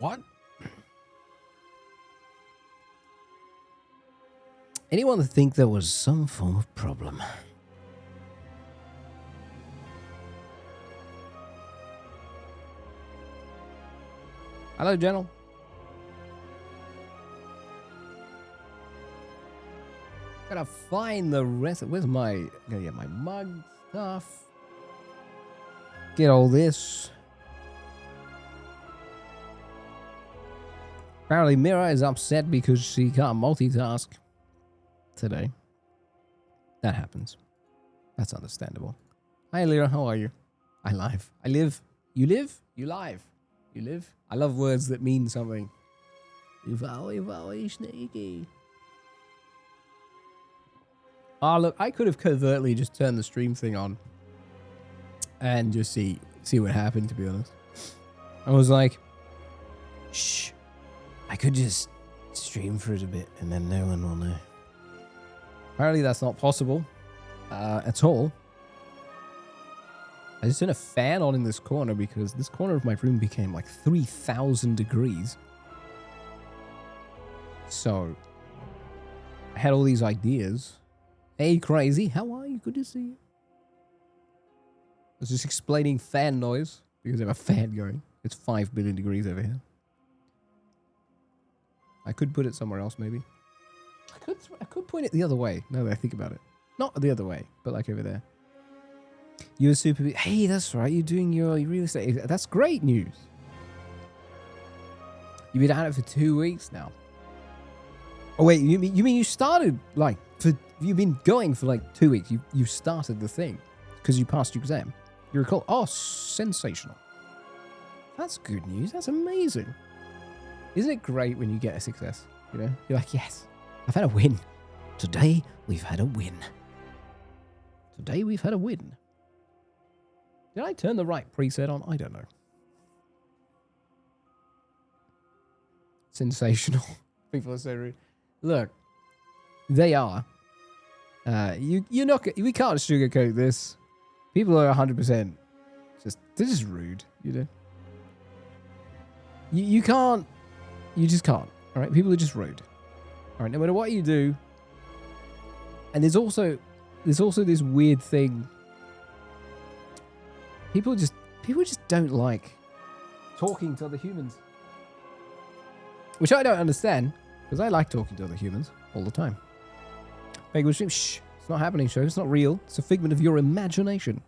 What? Anyone think there was some form of problem? Hello, General. Gotta find the rest. Where's my... Gotta get my mug stuff. Get all this. Apparently Mira is upset because she can't multitask today. That happens. That's understandable. Hi, Lyra. How are you? I live. I live. You live? You live. You live? I love words that mean something. Sneaky. Oh, look, I could have covertly just turned the stream thing on and just see what happened, to be honest. I was like, shh, I could just stream for it a bit and then no one will know. Apparently that's not possible at all. I just turned a fan on in this corner because this corner of my room became like 3,000 degrees. So I had all these ideas. Hey, Crazy, how are you? Good to see you. I was just explaining fan noise because I have a fan going. It's 5 billion degrees over here. I could put it somewhere else, maybe. I could point it the other way, now that I think about it. Not the other way, but like over there. You're super... Hey, that's right. You're doing your real estate. That's great news. You've been at it for 2 weeks now. Oh, wait. You mean you started, like... You've been going for, like, 2 weeks. You started the thing. Because you passed your exam. You recall... Oh, sensational. That's good news. That's amazing. Isn't it great when you get a success? You know? You're like, yes. I've had a win. Today, we've had a win. Today, we've had a win. Did I turn the right preset on? I don't know. Sensational. People are so rude. Look, they are. You're not. We can't sugarcoat this. People are 100% they're just rude. You know. You can't. You just can't. All right. People are just rude. All right. No matter what you do. And there's also this weird thing. People just don't like talking to other humans. Which I don't understand, because I like talking to other humans all the time. Penguin stream, shh, it's not happening, show. It's not real. It's a figment of your imagination.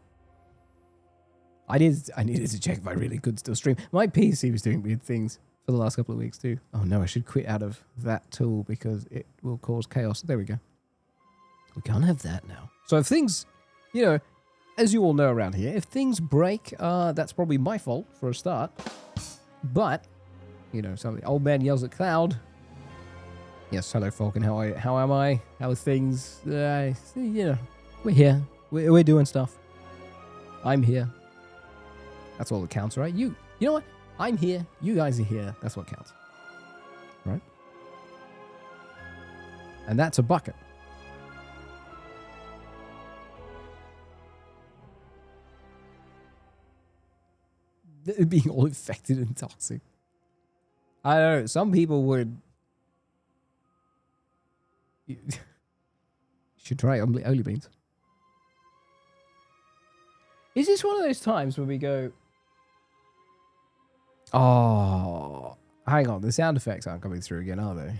I needed to check if I really could still stream. My PC was doing weird things for the last couple of weeks too. Oh no, I should quit out of that tool because it will cause chaos. There we go. We can't have that now. So if things, you know, as you all know around here, if things break, that's probably my fault for a start. But, you know, something. Old man yells at cloud. Yes, hello, Falcon. How am I? How are things? You know, we're here. We're doing stuff. I'm here. That's all that counts, right? You know what? I'm here. You guys are here. That's what counts. Right? And that's a bucket. Being all infected and toxic. I don't know. Some people would... You should try only beans. Is this one of those times where we go... Oh, hang on. The sound effects aren't coming through again, are they?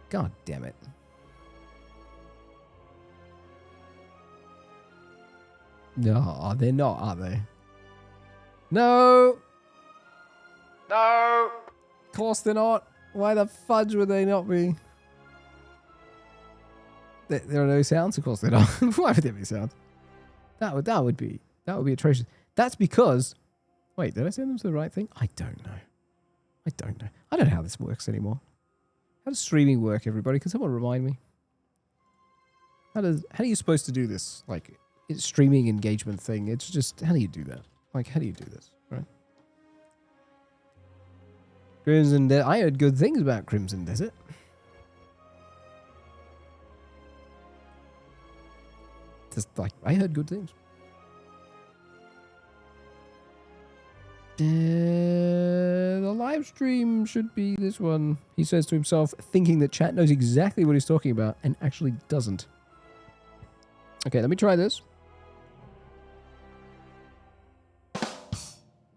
God damn it. No, they're not, are they? No! No! Of course they're not. Why the fudge would they not be? There are no sounds? Of course they're not. Why would there be sounds? That would be atrocious. That's because... Wait, did I send them to the right thing? I don't know. I don't know how this works anymore. How does streaming work, everybody? Can someone remind me? How are you supposed to do this? Like... It's streaming engagement thing. It's just, how do you do that? Like, how do you do this, right? Crimson Desert. I heard good things about Crimson Desert. Just like, I heard good things. The live stream should be this one. He says to himself, thinking that chat knows exactly what he's talking about and actually doesn't. Okay, let me try this.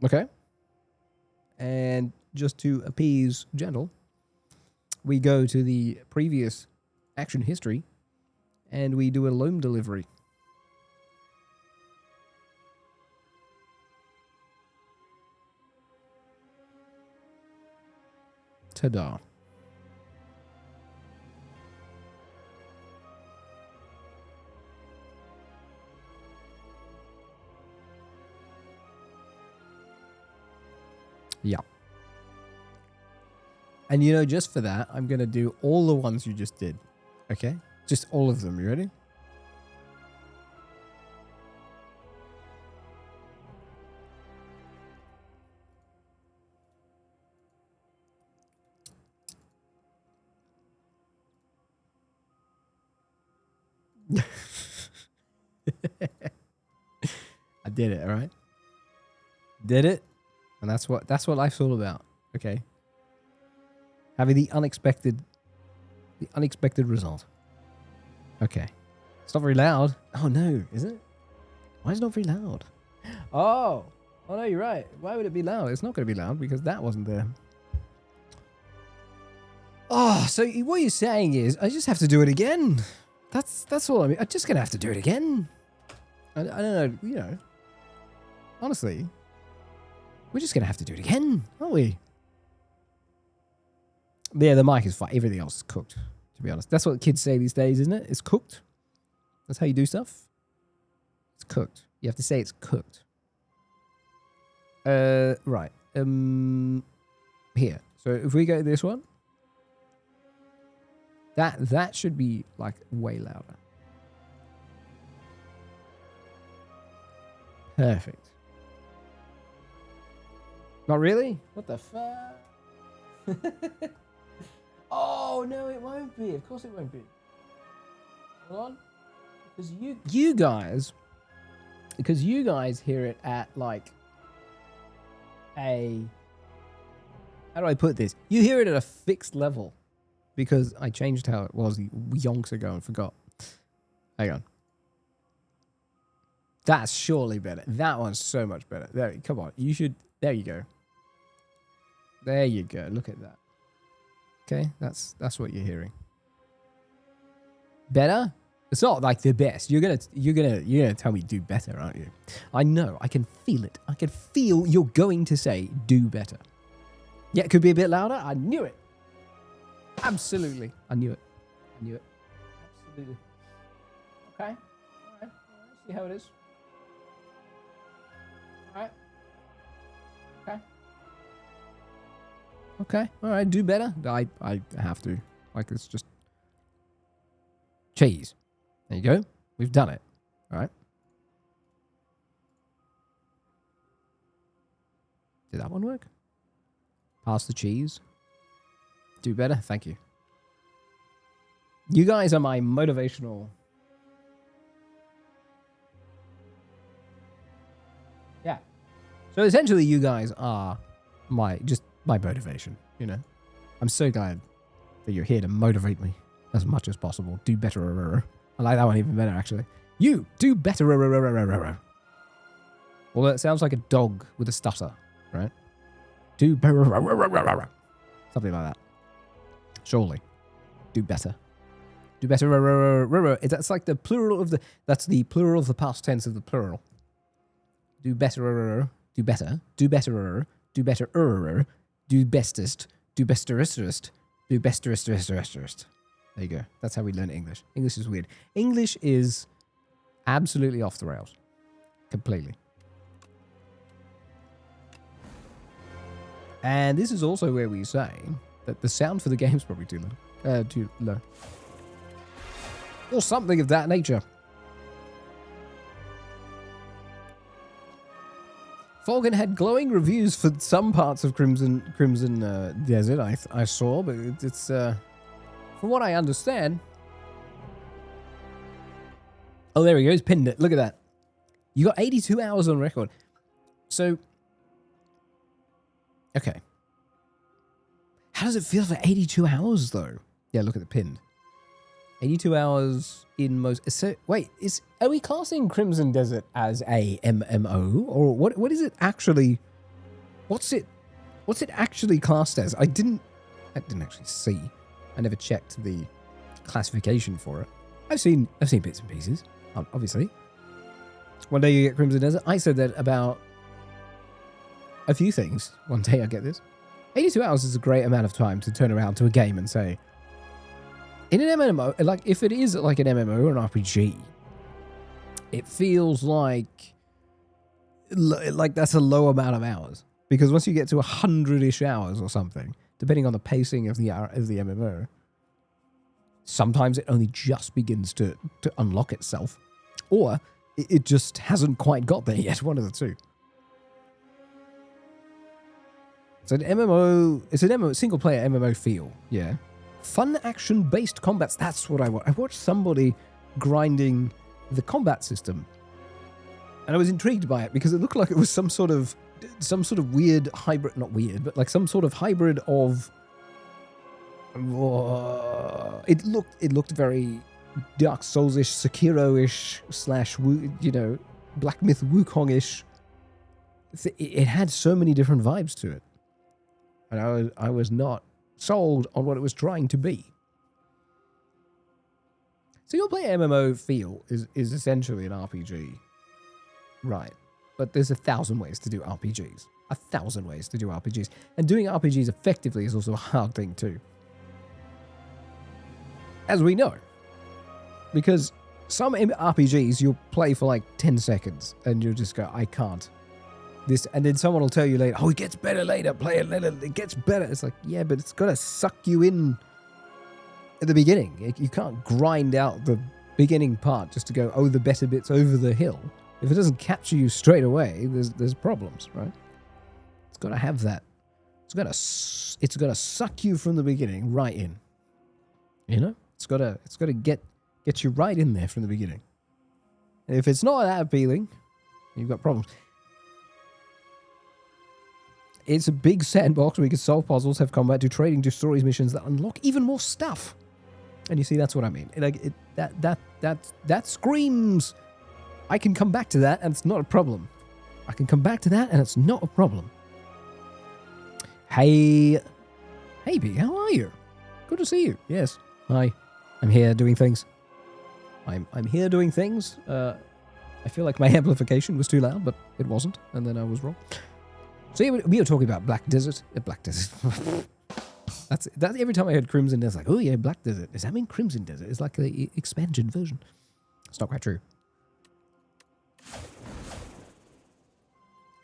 Okay. And just to appease Gentle, we go to the previous action history and we do a loam delivery. Ta-da. Yeah. And you know, just for that, I'm going to do all the ones you just did. Okay? Just all of them. You ready? I did it, all right? Did it? And that's what life's all about. Okay? Having the unexpected result. Okay. It's not very loud. Oh no, is it? Why is it not very loud? Oh no, you're right. Why would it be loud? It's not going to be loud because that wasn't there. Oh, so what you're saying is I just have to do it again. That's all I mean. I'm just going to have to do it again. I don't know, you know. Honestly, we're just going to have to do it again, aren't we? Yeah, the mic is fine. Everything else is cooked, to be honest. That's what kids say these days, isn't it? It's cooked. That's how you do stuff. It's cooked. You have to say it's cooked. Right. Here. So if we go to this one, that should be like way louder. Perfect. Not really? What the fuck? Oh no, it won't be. Of course it won't be. Hold on. Because you guys hear it at like a, how do I put this? You hear it at a fixed level because I changed how it was yonks ago and forgot. Hang on. That's surely better. That one's so much better. There, come on. You should. There you go. There you go. Look at that. Okay, that's what you're hearing. Better? It's not like the best. You're gonna tell me do better, aren't you? I know. I can feel it. I can feel you're going to say do better. Yeah, it could be a bit louder. I knew it. Absolutely. I knew it. I knew it. Absolutely. Okay. All right. See how it is. All right. Okay. Okay. All right. Do better. I have to. Like, it's just cheese. There you go. We've done it. All right. Did that one work? Pass the cheese. Do better. Thank you. You guys are my motivational. Yeah. So essentially you guys are my motivation, you know. I'm so glad that you're here to motivate me as much as possible. Do better. I like that one even better, actually. You do better. Well, it sounds like a dog with a stutter, right? Do better. Something like that. Surely. Do better. Do better. That's like the plural of the. That's the plural of the past tense of the plural. Do better. Do better. Do better. Do better. Do bestest. Do besterest. Do besterest. There you go. That's how we learn English. English is weird. English is absolutely off the rails. Completely. And this is also where we say that the sound for the game is probably too low. Or something of that nature. Falcon had glowing reviews for some parts of Crimson Desert, I saw, but it's from what I understand. Oh, there he goes, pinned it. Look at that. You got 82 hours on record. So Okay. How does it feel for 82 hours, though? Yeah, look at the pin. 82 hours in most... So, wait, are we classing Crimson Desert as a MMO? Or what is it actually... What's it actually classed as? I didn't actually see. I never checked the classification for it. I've seen bits and pieces, obviously. One day you get Crimson Desert. I said that about a few things. One day I get this. 82 hours is a great amount of time to turn around to a game and say, in an MMO, like if it is like an MMO or an RPG, it feels like that's a low amount of hours. Because once you get to 100-ish hours or something, depending on the pacing of the MMO, sometimes it only just begins to unlock itself. Or it just hasn't quite got there yet, one of the two. It's an MMO, single-player MMO feel, yeah. Fun action-based combats, that's what I want. I watched somebody grinding the combat system, and I was intrigued by it because it looked like it was some sort of weird hybrid, not weird, but like some sort of hybrid of... It looked very Dark Souls-ish, Sekiro-ish, / Black Myth Wukong-ish. It had so many different vibes to it. And I was not sold on what it was trying to be. So your play MMO feel is essentially an RPG. Right. But there's 1,000 ways to do RPGs. 1,000 ways to do RPGs. And doing RPGs effectively is also a hard thing too. As we know. Because some RPGs you'll play for like 10 seconds and you'll just go, I can't. This, and then someone will tell you later, oh, it gets better later, play it later, it gets better. It's like, yeah, but it's got to suck you in at the beginning. You can't grind out the beginning part just to go, oh, the better bit's over the hill. If it doesn't capture you straight away, there's problems, right? It's got to have that. It's got to suck you from the beginning right in. You know? It's got to get you right in there from the beginning. And if it's not that appealing, you've got problems. It's a big sandbox where you can solve puzzles, have combat, do trading, do stories, missions that unlock even more stuff. And you see, that's what I mean. Like that screams, I can come back to that and it's not a problem. I can come back to that and it's not a problem. Hey B, how are you? Good to see you. Yes. Hi. I'm here doing things. I'm here doing things. I feel like my amplification was too loud, but it wasn't, and then I was wrong. So yeah, we were talking about Black Desert. Black Desert. That's every time I heard Crimson Desert, like, oh yeah, Black Desert. Does that mean Crimson Desert? It's like the expansion version. It's not quite true.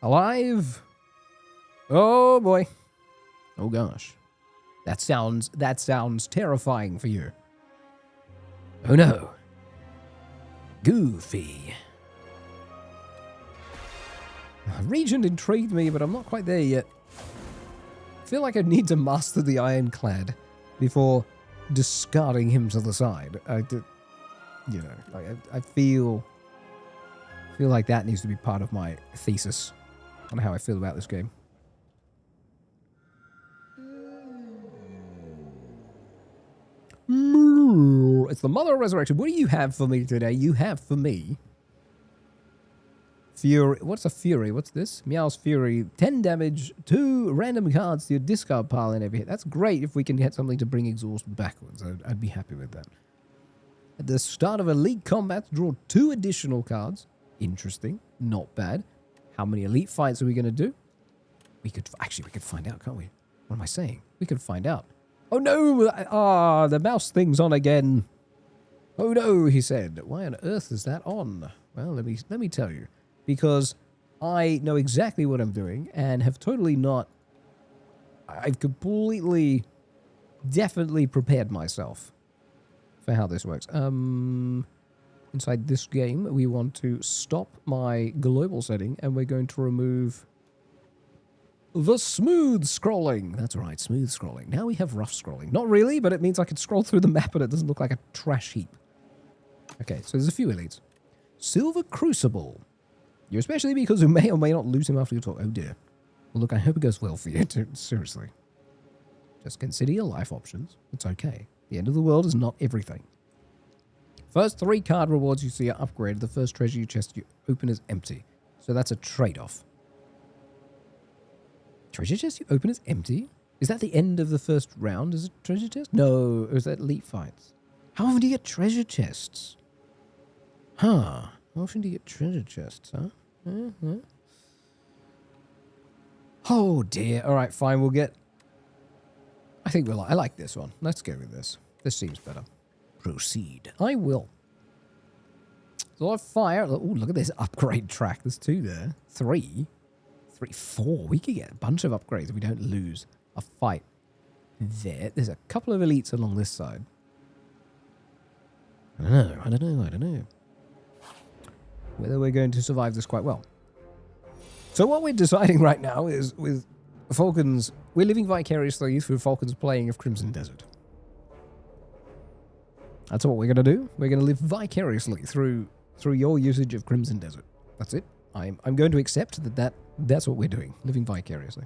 Alive? Oh boy. Oh gosh. That sounds terrifying for you. Oh no. Goofy. Regent intrigued me, but I'm not quite there yet. I feel like I need to master the Ironclad before discarding him to the side. I feel like that needs to be part of my thesis on how I feel about this game. It's the Mother of Resurrection. What do you have for me today? You have for me Fury. What's a Fury? What's this? Meow's Fury. 10 damage, 2 random cards to your discard pile and every hit. That's great if we can get something to bring exhaust backwards. I'd be happy with that. At the start of Elite Combat, draw 2 additional cards. Interesting. Not bad. How many Elite fights are we going to do? We could find out, can't we? What am I saying? We could find out. Oh no! The mouse thing's on again. Oh no, he said. Why on earth is that on? Well, let me tell you. Because I know exactly what I'm doing and have totally not... I've completely, definitely prepared myself for how this works. Inside this game, we want to stop my global setting and we're going to remove the smooth scrolling. That's right, smooth scrolling. Now we have rough scrolling. Not really, but it means I can scroll through the map and it doesn't look like a trash heap. Okay, so there's a few elites. Silver Crucible. You especially because you may or may not lose him after your talk. Oh dear. Well, look, I hope it goes well for you, too. Seriously. Just consider your life options. It's okay. The end of the world is not everything. First 3 card rewards you see are upgraded. The first treasure chest you open is empty. So that's a trade-off. Treasure chest you open is empty? Is that the end of the first round? Is it treasure chest? No, or is that elite fights? How often do you get treasure chests? Huh. How often do you get treasure chests, huh? Oh dear. Alright, fine. We'll get... I think I like this one. Let's go with this. This seems better. Proceed. I will. So I fire... Oh, look at this upgrade track. There's 2 there. 3. 4. We could get a bunch of upgrades if we don't lose a fight there. There's a couple of elites along this side. I don't know. Whether we're going to survive this quite well. So what we're deciding right now is with Falcons, we're living vicariously through Falcon's playing of Crimson Desert. That's what we're going to do. We're going to live vicariously through your usage of Crimson Desert. That's it. I'm going to accept that's what we're doing, living vicariously.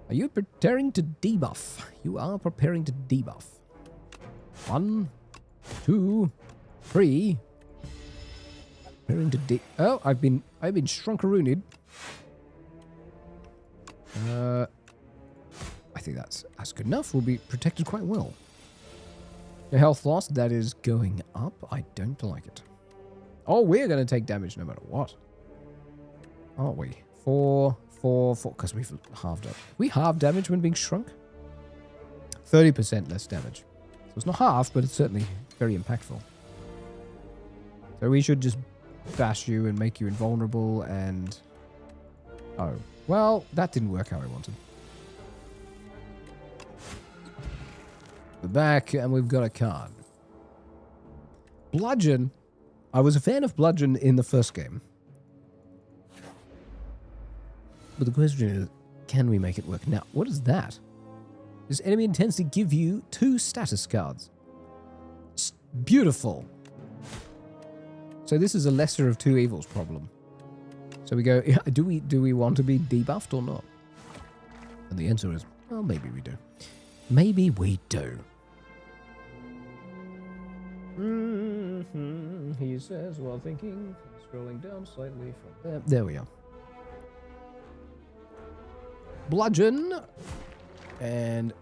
Are you preparing to debuff? You are preparing to debuff. 1, 2, 3. Preparing to oh, I've been shrunkarooned. I think that's good enough. We'll be protected quite well. The health loss, that is going up. I don't like it. Oh, we're going to take damage no matter what. Aren't we? 4, because we've halved it. We halve damage when being shrunk? 30% less damage. So it's not half, but it's certainly very impactful. So we should just bash you and make you invulnerable and... Oh. Well, that didn't work how I wanted. We're back, and we've got a card. Bludgeon. I was a fan of Bludgeon in the first game. But the question is, can we make it work? Now, what is that? This enemy intends to give you 2 status cards. Beautiful. So this is a lesser of 2 evils problem. So we go, do we want to be debuffed or not? And the answer is, well, maybe we do. Maybe we do. He says while thinking, scrolling down slightly from there. There we are. Bludgeon. And...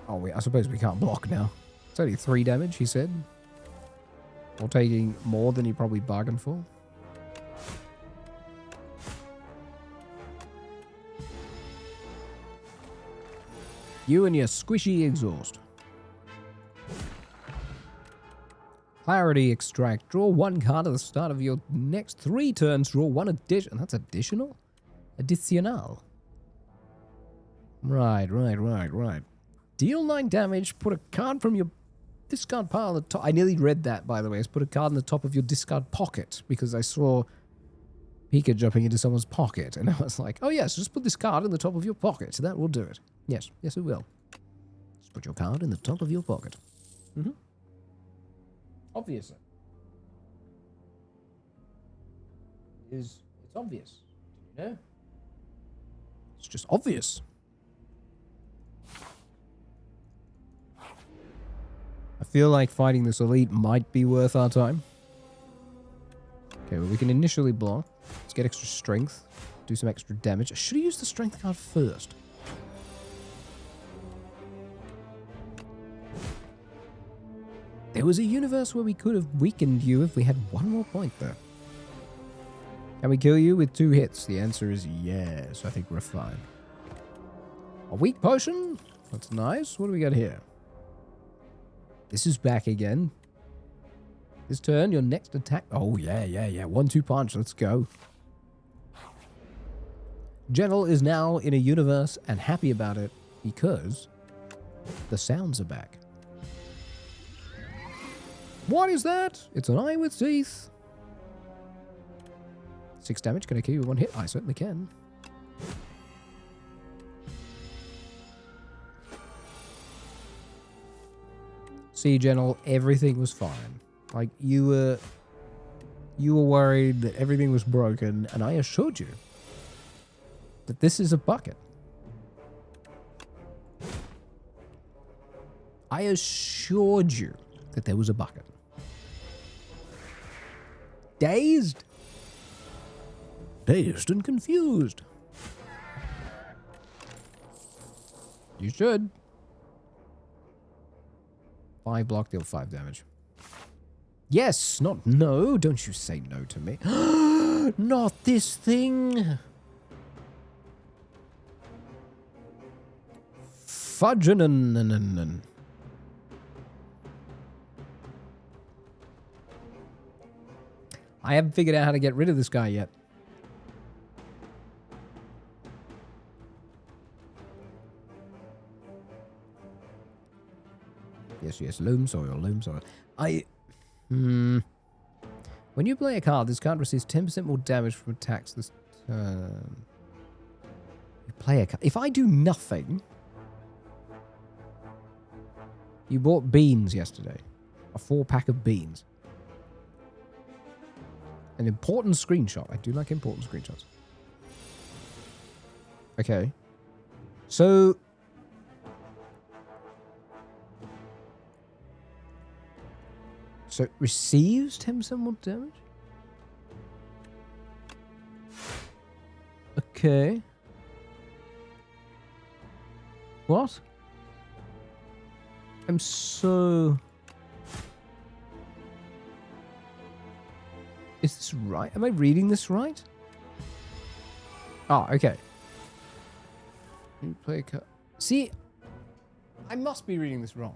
oh, wait, I suppose we can't block now. It's only 3 damage, he said. Or taking more than he probably bargained for. You and your squishy exhaust. Clarity extract. Draw 1 card at the start of your next 3 turns. Draw 1 addition. That's additional? Additional. Right. Deal 9 damage. Put a card from your discard pile at the top. I nearly read that, by the way. It's put a card in the top of your discard pocket because I saw Pika jumping into someone's pocket. And I was like, oh yes, just put this card in the top of your pocket. That will do it. Yes, it will. Just put your card in the top of your pocket. Obviously. It's obvious. You know? It's just obvious. I feel like fighting this elite might be worth our time. Okay, well, we can initially block. Let's get extra strength. Do some extra damage. I should have used the strength card first. There was a universe where we could have weakened you if we had 1 more point there. Can we kill you with 2 hits? The answer is yes. I think we're fine. A weak potion? That's nice. What do we got here? This is back again. This turn, your next attack... oh, yeah. 1-2 punch. Let's go. General is now in a universe and happy about it because the sounds are back. What is that? It's an eye with teeth. 6 damage. Can I kill you with 1 hit? I certainly can. See, General, everything was fine. Like, you were worried that everything was broken, and I assured you that this is a bucket. I assured you that there was a bucket. Dazed? Dazed and confused. You should. 5 block, deal 5 damage. Yes, not no. Don't you say no to me. Not this thing. Fudgenin. I haven't figured out how to get rid of this guy yet. Yes, loam soil. When you play a card, this card receives 10% more damage from attacks this turn. You play a card. If I do nothing... You bought beans yesterday. A 4-pack of beans. An important screenshot. I do like important screenshots. Okay. So... So it receives 10% more damage? Okay. What? I'm so... Is this right? Am I reading this right? Oh, okay. You play a card. See, I must be reading this wrong.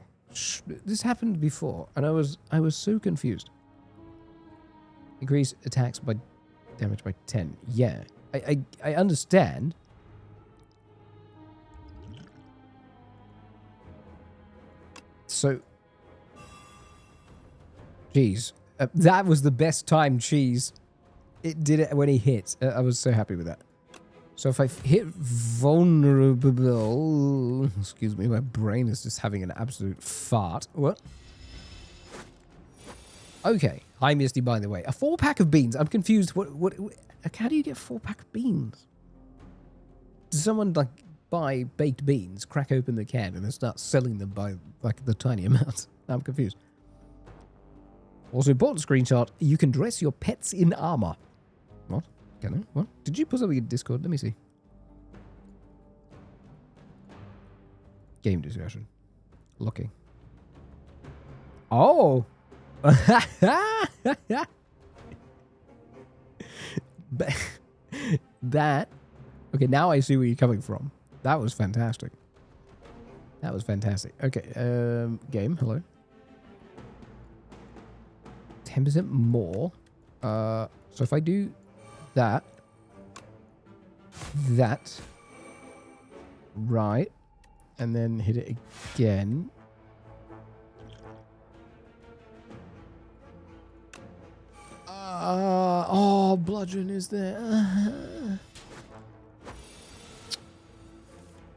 This happened before, and I was so confused. Increase attacks by damage by 10. Yeah, I understand. So, Cheese. That was the best time, Cheese. It did it when he hit. I was so happy with that. So if I hit vulnerable... Excuse me, my brain is just having an absolute fart. What? Okay. Hi, Misty, by the way. A 4-pack of beans. I'm confused. What? How do you get a 4-pack of beans? Does someone, like, buy baked beans, crack open the can, and then start selling them by, like, the tiny amount? I'm confused. Also, important screenshot. You can dress your pets in armor. What? Can I? What? Did you put something in Discord? Let me see. Game discussion. Looking. Oh! That... Okay, now I see where you're coming from. That was fantastic. That was fantastic. Okay, game. Hello. 10% more. So if I do... That. Right. And then hit it again. Oh, bludgeon is there.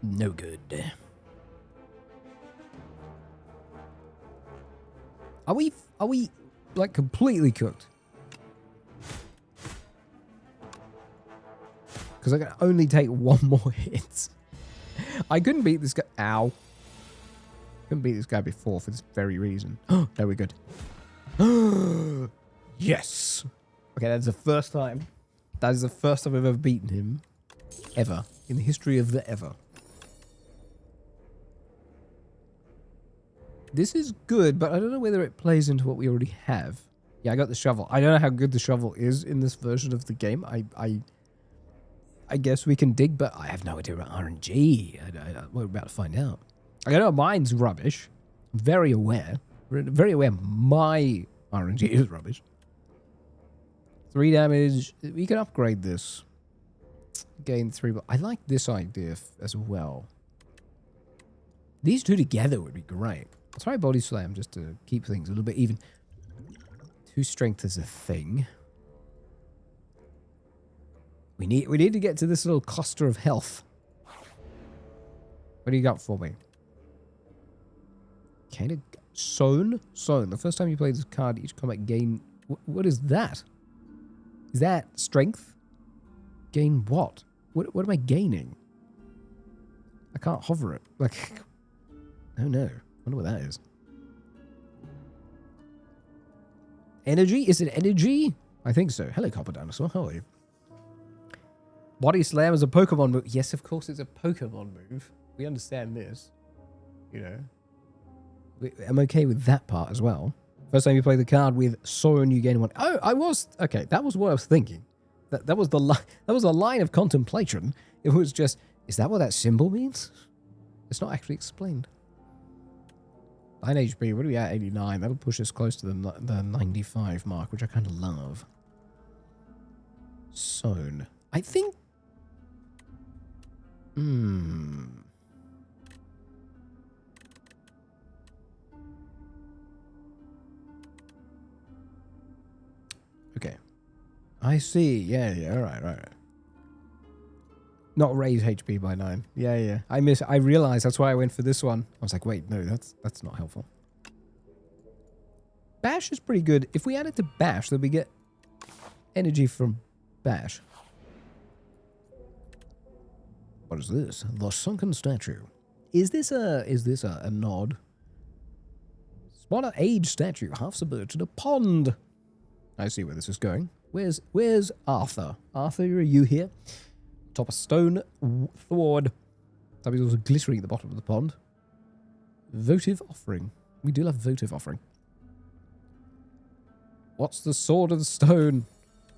No good. Are we like completely cooked? Because I can only take 1 more hit. I couldn't beat this guy. Ow. Couldn't beat this guy before for this very reason. Oh, no, we're good. Yes. Okay, that's the first time. That is the first time I've ever beaten him. Ever. In the history of the ever. This is good, but I don't know whether it plays into what we already have. Yeah, I got the shovel. I don't know how good the shovel is in this version of the game. I guess we can dig, but I have no idea about RNG. We're about to find out. I know mine's rubbish. I'm very aware. Very aware my RNG is rubbish. 3 damage. We can upgrade this. Gain 3. But I like this idea as well. These two together would be great. I'll try Body Slam just to keep things a little bit even. 2 strength is a thing. We need to get to this little cluster of health. What do you got for me? Kind of sown. The first time you play this card, each combat gain. What is that? Is that strength? Gain what? What am I gaining? I can't hover it. Like, oh no. I wonder what that is. Energy? Is it energy? I think so. Hello, Copper Dinosaur. How are you? Body Slam is a Pokemon move. Yes, of course it's a Pokemon move. We understand this. You know. I'm okay with that part as well. First time you play the card with Soren, you gain 1. Oh, I was... Okay, that was what I was thinking. That was the a line of contemplation. It was just, is that what that symbol means? It's not actually explained. 9 HP, what are we at? 89. That'll push us close to the 95 mark, which I kind of love. Sown. I think... Okay. I see. Yeah. All right. Not raise HP by 9. Yeah. I realized that's why I went for this one. I was like, wait, no, that's not helpful. Bash is pretty good. If we add it to Bash, then we get energy from Bash. What is this? The sunken statue. Is this a nod? Spot an aged statue, half submerged in a pond. I see where this is going. Where's Arthur? Arthur, are you here? Top a stone thwart. That was also glittering at the bottom of the pond. Votive offering. We do love votive offering. What's the sword of the stone?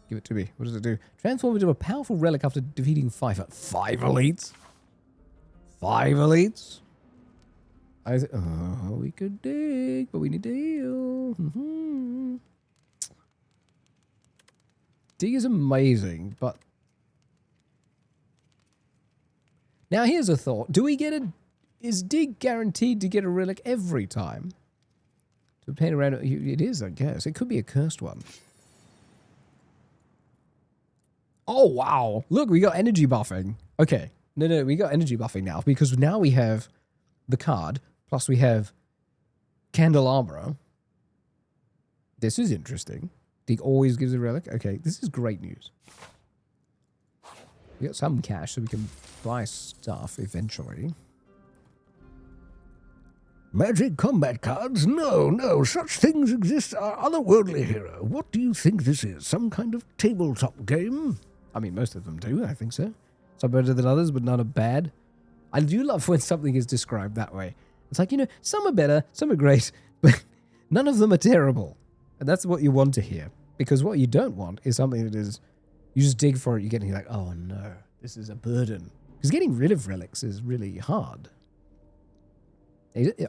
Give it to me. What does it do? Transform into a powerful relic after defeating 5 elites. 5 elites? We could dig, but we need to heal. Dig is amazing, but... Now here's a thought. Do we get a... Is dig guaranteed to get a relic every time? To obtain around... It is, I guess. It could be a cursed one. Oh, wow. Look, we got energy buffing. Okay. No, we got energy buffing now, because now we have the card, plus we have Candelabra. This is interesting. Dig always gives a relic. Okay, this is great news. We got some cash so we can buy stuff eventually. Magic combat cards? No, such things exist are otherworldly hero. What do you think this is? Some kind of tabletop game? I mean, most of them do, I think so. Some better than others, but none are bad. I do love when something is described that way. It's like, you know, some are better, some are great, but none of them are terrible. And that's what you want to hear. Because what you don't want is something that is, you just dig for it, you're getting like, oh no, this is a burden. Because getting rid of relics is really hard.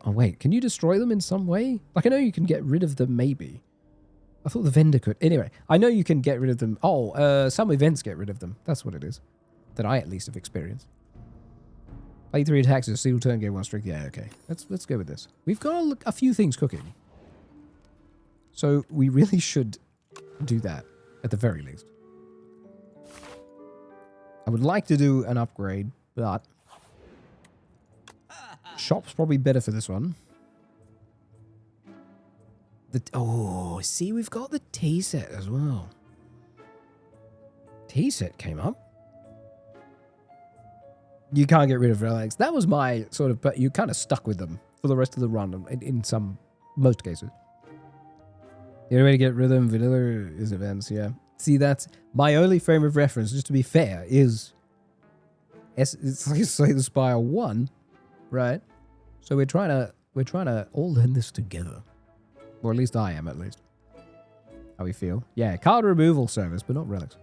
Oh wait, can you destroy them in some way? Like I know you can get rid of them maybe. I thought the vendor could. Anyway, I know you can get rid of them. Oh, some events get rid of them. That's what it is. That I at least have experienced. Play 3 attacks as a single turn, game 1 streak. Yeah, okay. Let's go with this. We've got a few things cooking. So we really should do that at the very least. I would like to do an upgrade, but shop's probably better for this one. Oh, see, we've got the tea set as well. Tea set came up. You can't get rid of relics. That was my sort of, but you kind of stuck with them for the rest of the run in most cases. The only way to get rid of them, vanilla is events, yeah. See, that's my only frame of reference, just to be fair, is it's like Slay the Spire 1, right? So we're trying to all learn this together. Or at least I am, at least. How we feel. Yeah, card removal service, but not relics.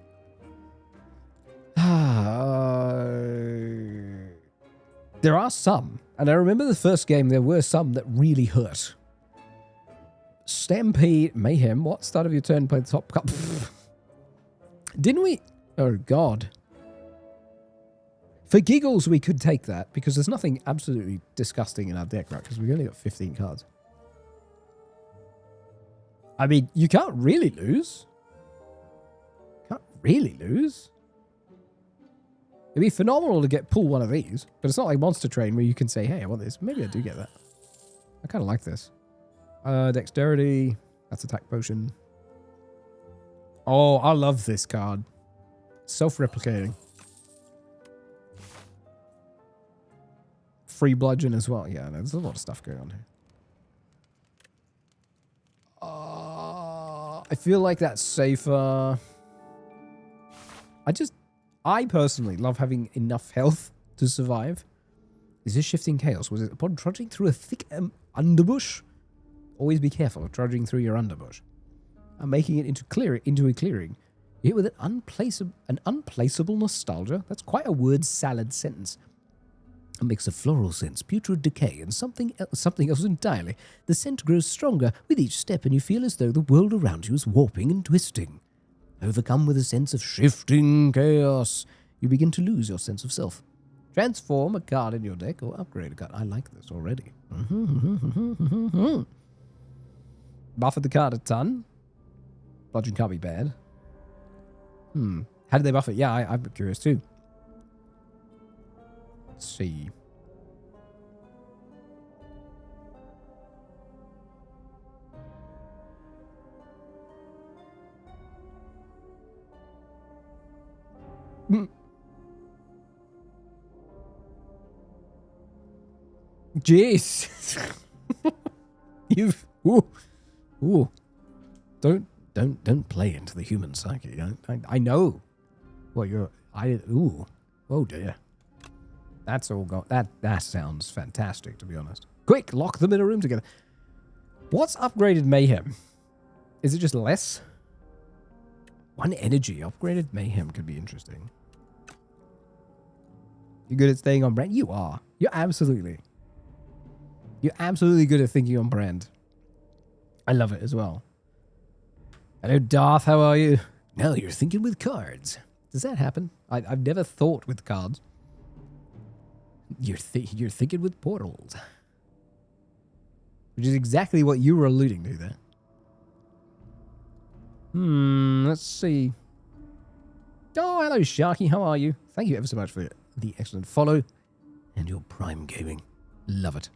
There are some, and I remember the first game, there were some that really hurt. Stampede, Mayhem, what? Start of your turn, play the top cup. Didn't we? Oh, God. For giggles, we could take that, because there's nothing absolutely disgusting in our deck, right? Because we've only got 15 cards. I mean, you can't really lose. Can't really lose. It'd be phenomenal to pull one of these, but it's not like Monster Train where you can say, hey, I want this. Maybe I do get that. I kind of like this. Dexterity. That's attack potion. Oh, I love this card. Self-replicating. free bludgeon as well. Yeah, there's a lot of stuff going on here. I feel like that's safer. I personally love having enough health to survive. Is this shifting chaos? Was it upon trudging through a thick underbush? Always be careful of trudging through your underbush. I'm making it into a clearing. Hit with an unplaceable nostalgia. That's quite a word salad sentence. A mix of floral scents, putrid decay, and something else entirely. The scent grows stronger with each step, and you feel as though the world around you is warping and twisting. Overcome with a sense of shifting chaos, you begin to lose your sense of self. Transform a card in your deck or upgrade a card. I like this already. Buffer the card a ton. Bludgeon can't be bad. How did they buff it? Yeah, I'm curious too. Let's see. Jeez. You've Don't play into the human psyche. I know. Well, oh dear. That's all gone. That sounds fantastic, to be honest. Quick, lock them in a room together. What's upgraded mayhem? Is it just less? 1 energy. Upgraded mayhem could be interesting. You good at staying on brand? You are. You're absolutely good at thinking on brand. I love it as well. Hello, Darth. How are you? Now you're thinking with cards. Does that happen? I've never thought with cards. You're thinking with portals. Which is exactly what you were alluding to there. Let's see. Oh, hello, Sharky. How are you? Thank you ever so much for the excellent follow and your Prime Gaming. Love it.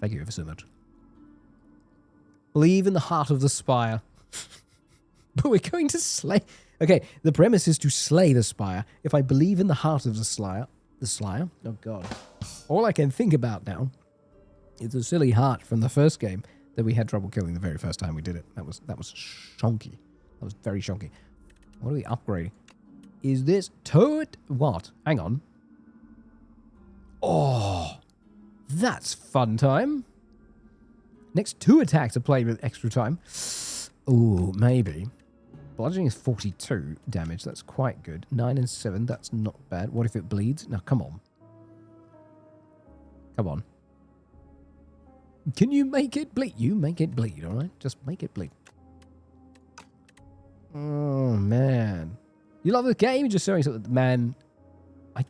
Thank you ever so much. Believe in the heart of the Spire. But we're going to slay... Okay, the premise is to slay the Spire. If I believe in the heart of the Slayer... Oh, God. All I can think about now is the silly heart from the first game that we had trouble killing the very first time we did it. That was shonky. That was very shonky. What are we upgrading? Is this turret? What? Hang on. Oh, that's fun time. Next 2 attacks are played with extra time. Ooh, maybe. Bludgeoning is 42 damage. That's quite good. 9 and 7. That's not bad. What if it bleeds? Now, come on. Come on. Can you make it bleed? You make it bleed, all right? Just make it bleed. Oh, man. You love the game? Just showing something. Man, I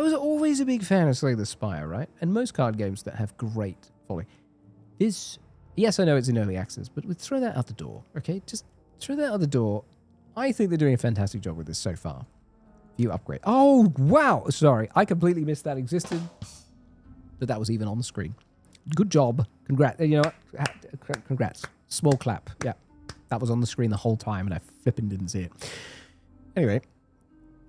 was always a big fan of Slay the Spire, right? And most card games that have great following. Yes, I know it's in early access, but throw that out the door, okay? Just throw that out the door. I think they're doing a fantastic job with this so far. You upgrade. Oh, wow. Sorry, I completely missed that existed. But that was even on the screen. Good job. Congrats. You know what? Congrats. Small clap. Yeah. That was on the screen the whole time, and I flipping didn't see it. Anyway,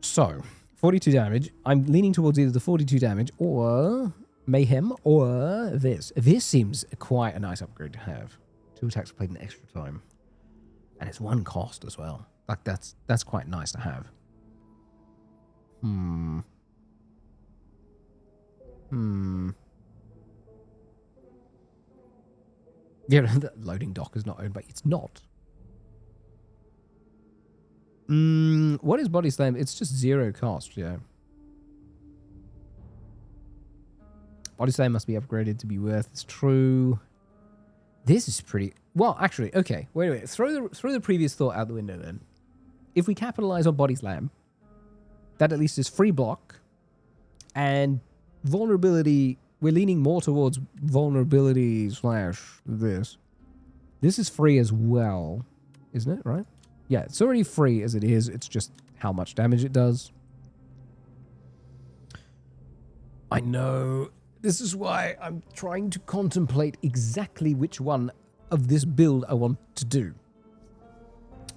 so 42 damage. I'm leaning towards either the 42 damage or mayhem or this. This seems quite a nice upgrade to have. 2 attacks played in extra time, and it's 1 cost as well. Like that's quite nice to have. Yeah, the loading dock is not owned by... It's not. What is Body Slam? It's just 0 cost, yeah. Body Slam must be upgraded to be worth. It's true. This is pretty... Well, actually, okay. Wait a minute. Throw the previous thought out the window then. If we capitalize on Body Slam, that at least is free block, and vulnerability... We're leaning more towards vulnerability / this. This is free as well, isn't it, right? Yeah, it's already free as it is. It's just how much damage it does. I know. This is why I'm trying to contemplate exactly which one of this build I want to do.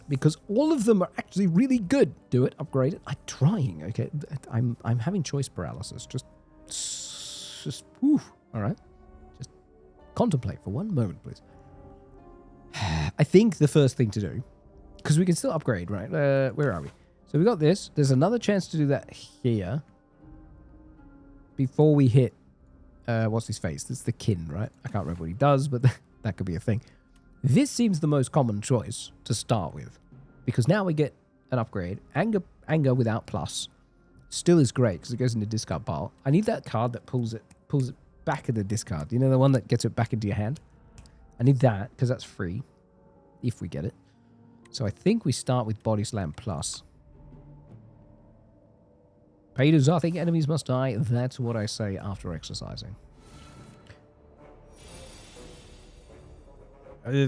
Because all of them are actually really good. Do it, upgrade it. I'm trying, okay? I'm having choice paralysis. Just just, whew. All right. Just contemplate for one moment, please. I think the first thing to do, because we can still upgrade, right? Where are we? So we got this. There's another chance to do that here before we hit, what's his face? That's the kin, right? I can't remember what he does, but that could be a thing. This seems the most common choice to start with, because now we get an upgrade. Anger without plus still is great because it goes in the discard pile. I need that card that pulls it back in the discard. You know, the one that gets it back into your hand? I need that because that's free if we get it. So I think we start with Body Slam plus. Pay to Zarthing, enemies must die. That's what I say after exercising.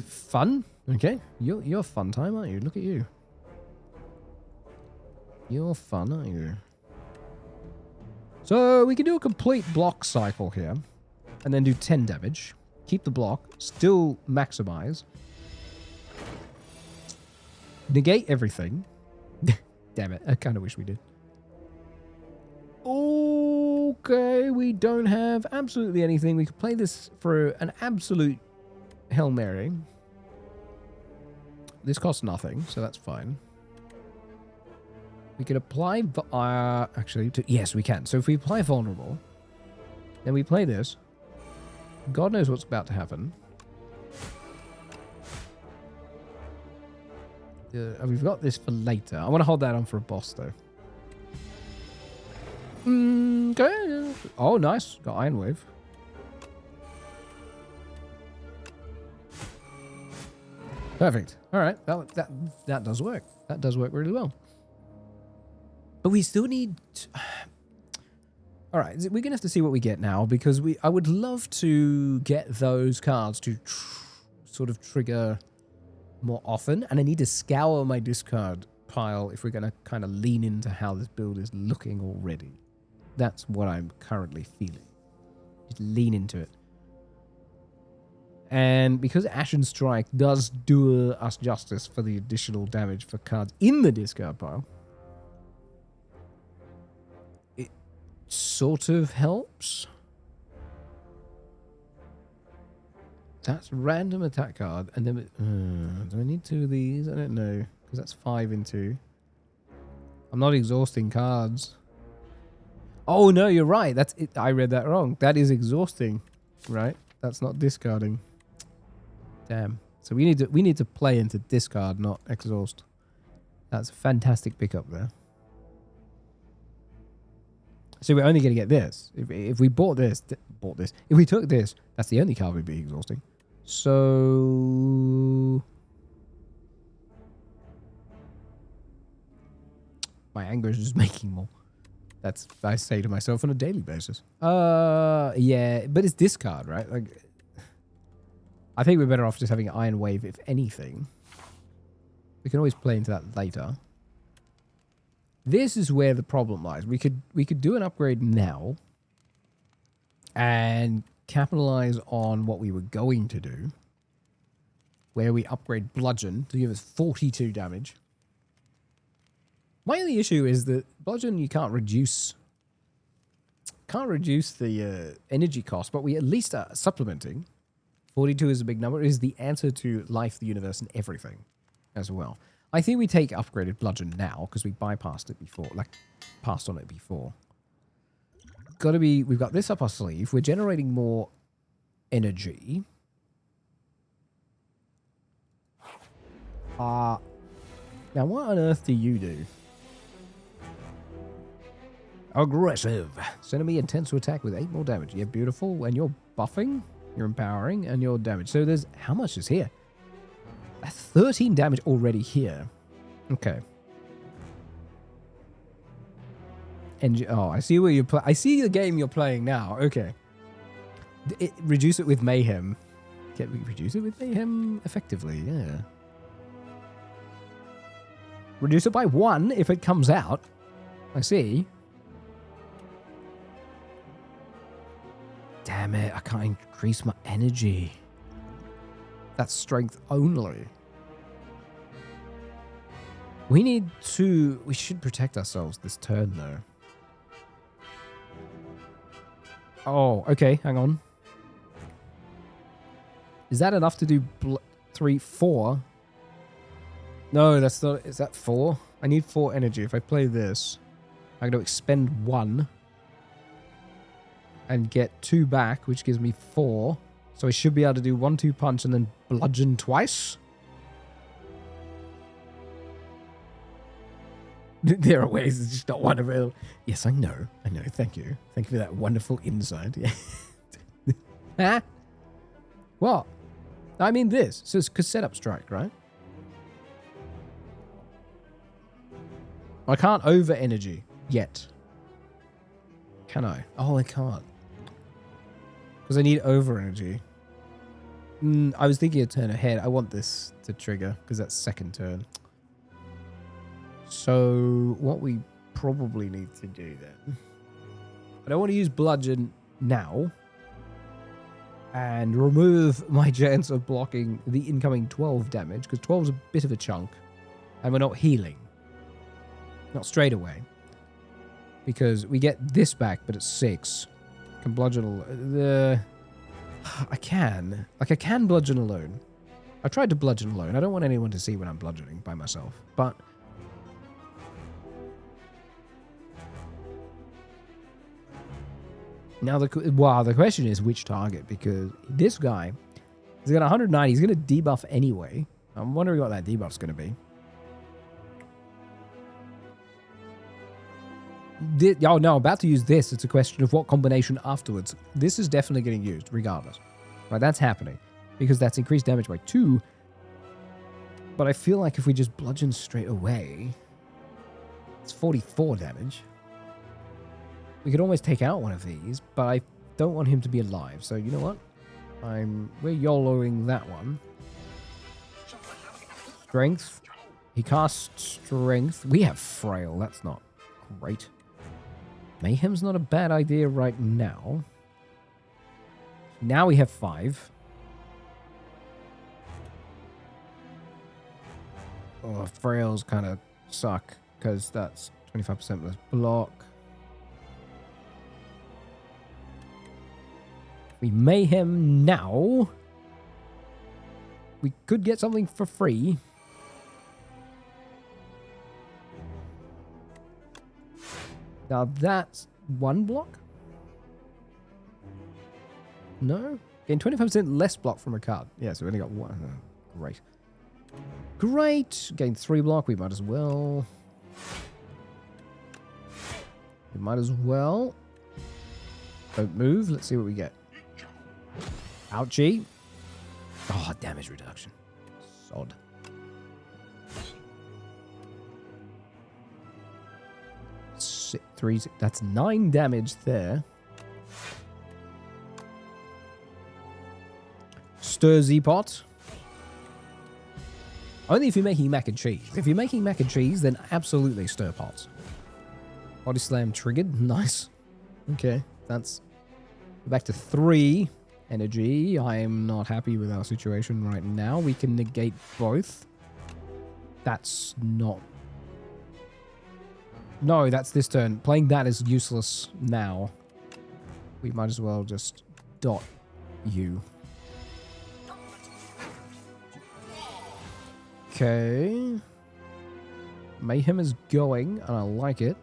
Fun? Okay. You're fun time, aren't you? Look at you. You're fun, aren't you? So we can do a complete block cycle here. And then do 10 damage. Keep the block. Still maximize. Negate everything. Damn it. I kind of wish we did. Okay. We don't have absolutely anything. We could play this for an absolute Hail Mary. This costs nothing, so that's fine. We could apply... actually, yes, we can. So if we apply Vulnerable, then we play this. God knows what's about to happen. We've got this for later. I want to hold that on for a boss, though. Okay. Oh, nice. Got Iron Wave. Perfect. All right. That does work. That does work really well. But we still need... All right. We're going to have to see what we get now, because I would love to get those cards to sort of trigger more often. And I need to scour my discard pile if we're going to kind of lean into how this build is looking already. That's what I'm currently feeling. Just lean into it. And because Ashen Strike does do us justice for the additional damage for cards in the discard pile, it sort of helps. That's random attack card. And then, do I need 2 of these? I don't know. Because that's 5 in 2. I'm not exhausting cards. Oh, no, you're right. That's it. I read that wrong. That is exhausting, right? That's not discarding. Damn. So we need to play into discard, not exhaust. That's a fantastic pickup there. So we're only going to get this. If we bought this, if we took this, that's the only card we'd be exhausting. So my anger is just making more. That's I say to myself on a daily basis. Yeah, but it's discard, right? Like, I think we're better off just having Iron Wave, if anything. We can always play into that later. This is where the problem lies. We could do an upgrade now and capitalize on what we were going to do, where we upgrade Bludgeon to give us 42 damage. My only issue is that Bludgeon you can't reduce the energy cost, but we at least are supplementing. 42 is a big number. It is the answer to life, the universe, and everything as well. I think we take upgraded Bludgeon now because we bypassed it before, like passed on it before. We've got this up our sleeve. We're generating more energy. Now what on earth do you do? Aggressive. Send me intense to attack with 8 more damage. Yeah, beautiful. And you're buffing, you're empowering, and you're damage. So there's, how much is here? 13 damage already here. Okay. And oh, I see where you play. I see the game you're playing now. Okay. Reduce it with mayhem. Can we reduce it with mayhem effectively? Yeah. Reduce it by 1 if it comes out. I see. Damn it, I can't increase my energy. That's strength only. We should protect ourselves this turn though. Oh, okay. Hang on. Is that enough to do 3, 4? No, that's not. Is that 4? I need 4 energy. If I play this, I'm going to expend 1 and get 2 back, which gives me 4. So I should be able to do 1-2 punch and then bludgeon twice. There are ways, it's just not one available. Yes, I know. I know. Thank you. Thank you for that wonderful insight. Yeah. Huh? What? I mean this. So it's setup strike, right? I can't over energy yet. Can I? Oh, I can't. Because I need over energy. I was thinking a turn ahead. I want this to trigger because that's second turn. So what we probably need to do then. I don't want to use bludgeon now. And remove my chance of blocking the incoming 12 damage. Because 12 is a bit of a chunk. And we're not healing. Not straight away. Because we get this back, but it's 6. Can bludgeon I can. Like, I can bludgeon alone. I tried to bludgeon alone. I don't want anyone to see when I'm bludgeoning by myself. But now the question is which target, because this guy, he's got 190. He's going to debuff anyway. I'm wondering what that debuff's going to be. Oh no, I'm about to use this. It's a question of what combination afterwards. This is definitely getting used, regardless. Right, that's happening. Because that's increased damage by 2. But I feel like if we just bludgeon straight away, it's 44 damage. We could almost take out one of these, but I don't want him to be alive. So you know what? We're YOLOing that one. Strength. He casts strength. We have frail. That's not great. Mayhem's not a bad idea right now. Now we have 5. Oh, frails kind of suck because that's 25% less block. We mayhem now. We could get something for free. Now that's 1 block? No? Gain 25% less block from a card. Yeah, so we only got 1. Oh, great. Great! Gain 3 block. We might as well. We might as well. Don't move. Let's see what we get. Ouchie. Oh, damage reduction. Sod. That's 9 damage there. Stir Z-Pot. Only if you're making mac and cheese. If you're making mac and cheese, then absolutely stir pots. Body slam triggered. Nice. Okay, that's back to 3 energy. I am not happy with our situation right now. We can negate both. That's not... No, that's this turn. Playing that is useless now. We might as well just dot you. Okay. Mayhem is going, and I like it.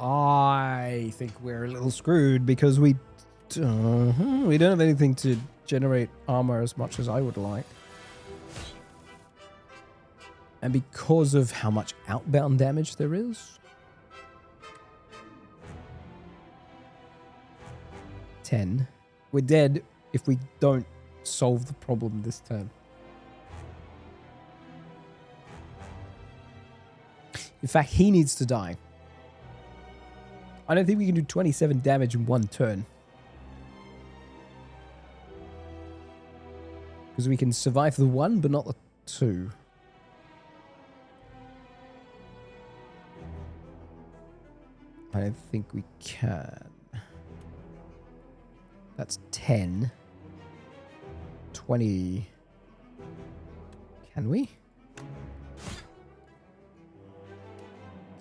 I think we're a little screwed because we don't have anything to generate armor as much as I would like. And because of how much outbound damage there is. 10. We're dead if we don't solve the problem this turn. In fact, he needs to die. I don't think we can do 27 damage in 1 turn. Because we can survive the 1, but not the 2. I don't think we can. That's 10. 20. Can we?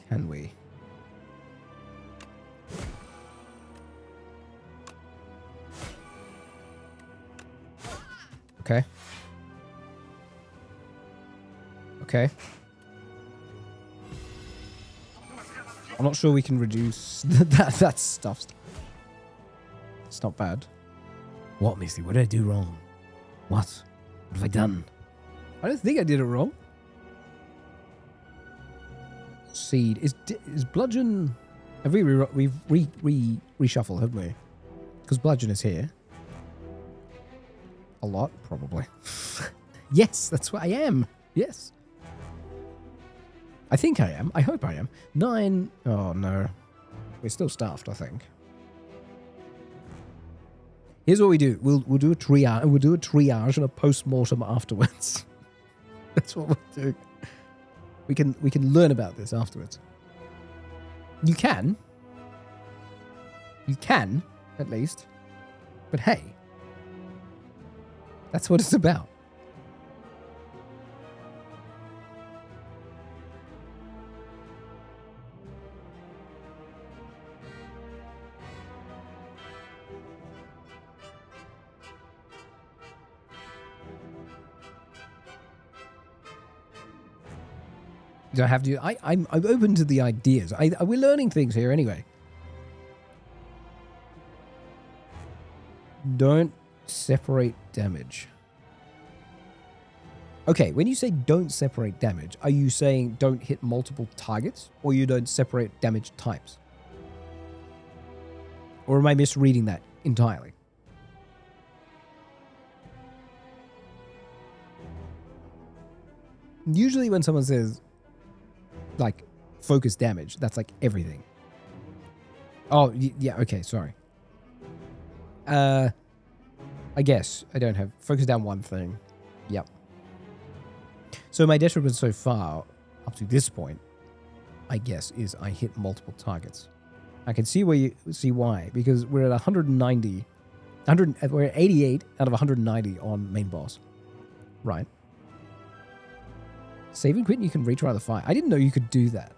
Can we? Okay. Okay. I'm not sure we can reduce that stuff. It's not bad. What, Misty? What did I do wrong? What? What have I done? I don't think I did it wrong. Seed is bludgeon. Have we've reshuffled, haven't we? Because bludgeon is here. A lot, probably. Yes, that's what I am. Yes. I think I am. I hope I am. 9. Oh, no. We're still staffed, I think. Here's what we do. We'll do a triage. We'll do a triage and a post-mortem afterwards. That's what we'll do. We can learn about this afterwards. You can. You can, at least. But hey. That's what it's about. Do I have to? I'm open to the ideas. We're learning things here anyway. Don't separate damage. Okay, when you say don't separate damage, are you saying don't hit multiple targets, or you don't separate damage types? Or am I misreading that entirely? Usually when someone says like focus damage, that's like everything. Oh, yeah, okay, sorry. I guess I don't have focus down one thing. Yep. So my detriment so far up to this point, I guess, is I hit multiple targets. I can see why, because we're at 190, we're at 88 out of 190 on main boss. Right. Save and quit and you can retry the fight. I didn't know you could do that.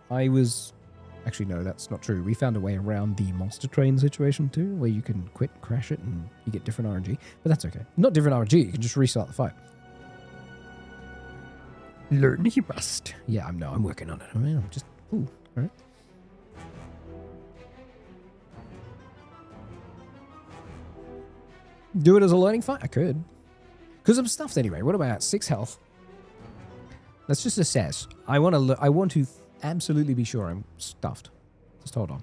Actually, no, that's not true. We found a way around the monster train situation too, where you can quit, crash it, and you get different RNG. But that's okay. Not different RNG, you can just restart the fight. Learn you must. Yeah, I'm working on it. I mean, I'm just, ooh, all right. Do it as a learning fight? I could. Because I'm stuffed anyway. What am I at? 6 health. Let's just assess. I want to absolutely be sure I'm stuffed. Just hold on.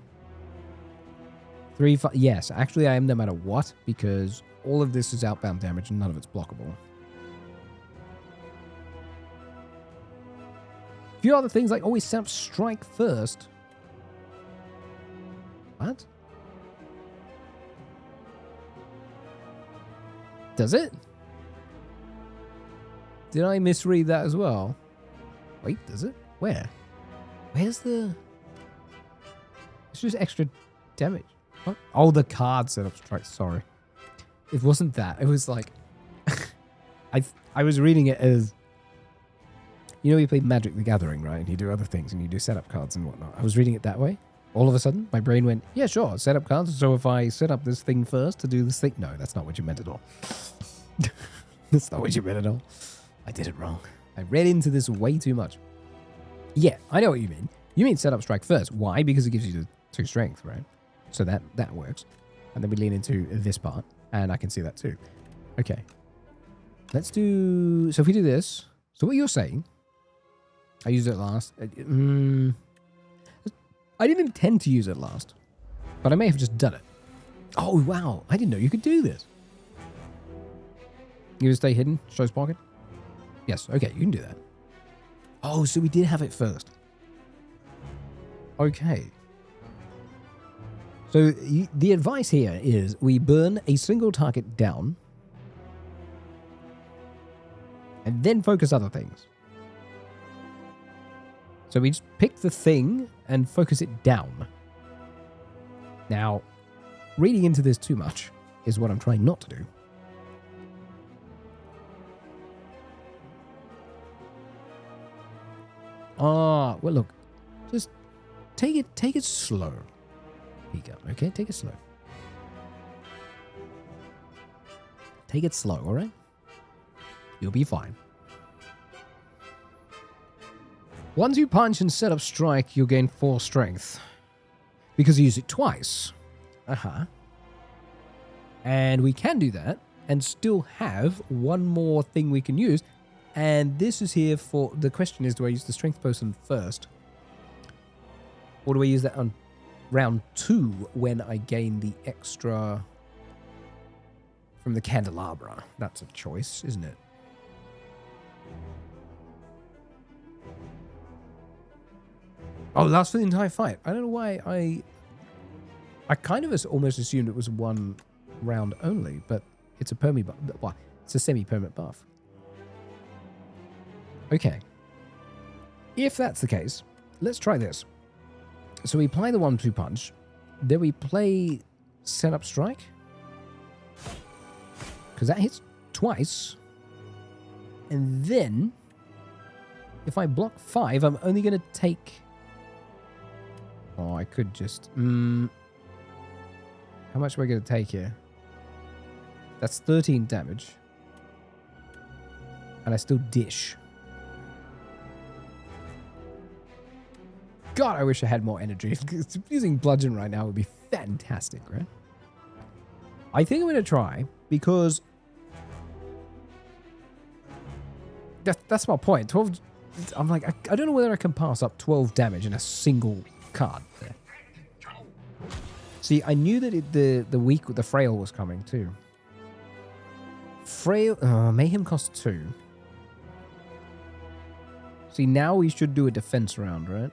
3, 5. Yes, actually I am no matter what, because all of this is outbound damage and none of it's blockable. A few other things like always set up strike first. What? Does it? Did I misread that as well? Wait, does it? Where? Where's the... It's just extra damage. What? Oh, the card setup strike. Sorry. It wasn't that. It was like... I was reading it as... You know, you play Magic the Gathering, right? And you do other things and you do setup cards and whatnot. I was reading it that way. All of a sudden, my brain went, yeah, sure, setup cards. So if I set up this thing first to do this thing... No, that's not what you meant at all. That's not what you meant at all. I did it wrong. I read into this way too much. Yeah, I know what you mean. You mean set up strike first. Why? Because it gives you the 2 strength, right? So that works. And then we lean into this part. And I can see that too. Okay. Let's do... So if we do this... So what you're saying... I used it last. I didn't intend to use it last. But I may have just done it. Oh, wow. I didn't know you could do this. You just stay hidden? Shows pocket? Yes. Okay, you can do that. Oh, so we did have it first. Okay. So the advice here is we burn a single target down and then focus other things. So we just pick the thing and focus it down. Now, reading into this too much is what I'm trying not to do. Ah, well, look. Just take it slow. Pika, okay? Take it slow. Take it slow, all right? You'll be fine. Once you punch and set up strike, you'll gain 4 strength. Because you use it twice. Uh-huh. And we can do that and still have one more thing we can use. And this is here for... The question is, do I use the strength potion first? Or do I use that on round 2 when I gain the extra from the candelabra? That's a choice, isn't it? Oh, lasts for the entire fight. I don't know why I kind of almost assumed it was 1 round only, but it's a buff. Well, it's a semi-permanent buff. Okay. If that's the case, let's try this. So we apply the 1-2 punch. Then we play set up strike. Because that hits twice. And then, if I block 5, I'm only going to take... Oh, I could just... How much am I going to take here? That's 13 damage. And I still dish. God, I wish I had more energy. Using bludgeon right now would be fantastic, right? I think I'm going to try, because... That's my point. 12... I'm like, I don't know whether I can pass up 12 damage in a single card there. See, I knew that the frail was coming too. Frail, mayhem costs 2. See, now we should do a defense round, right?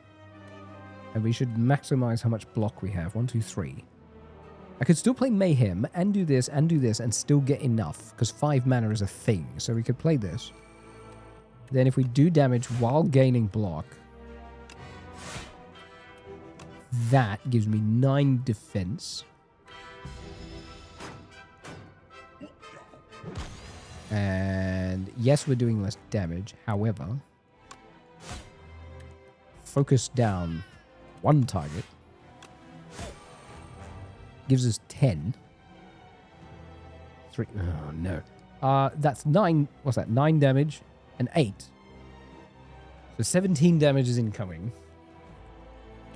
And we should maximize how much block we have. 1, 2, 3. I could still play mayhem and do this and still get enough, because 5 mana is a thing. So we could play this. Then if we do damage while gaining block, that gives me 9 defense. And yes, we're doing less damage. However, focus down 1 target gives us 10. 3. Oh no. That's 9. What's that? 9 damage and 8. So 17 damage is incoming.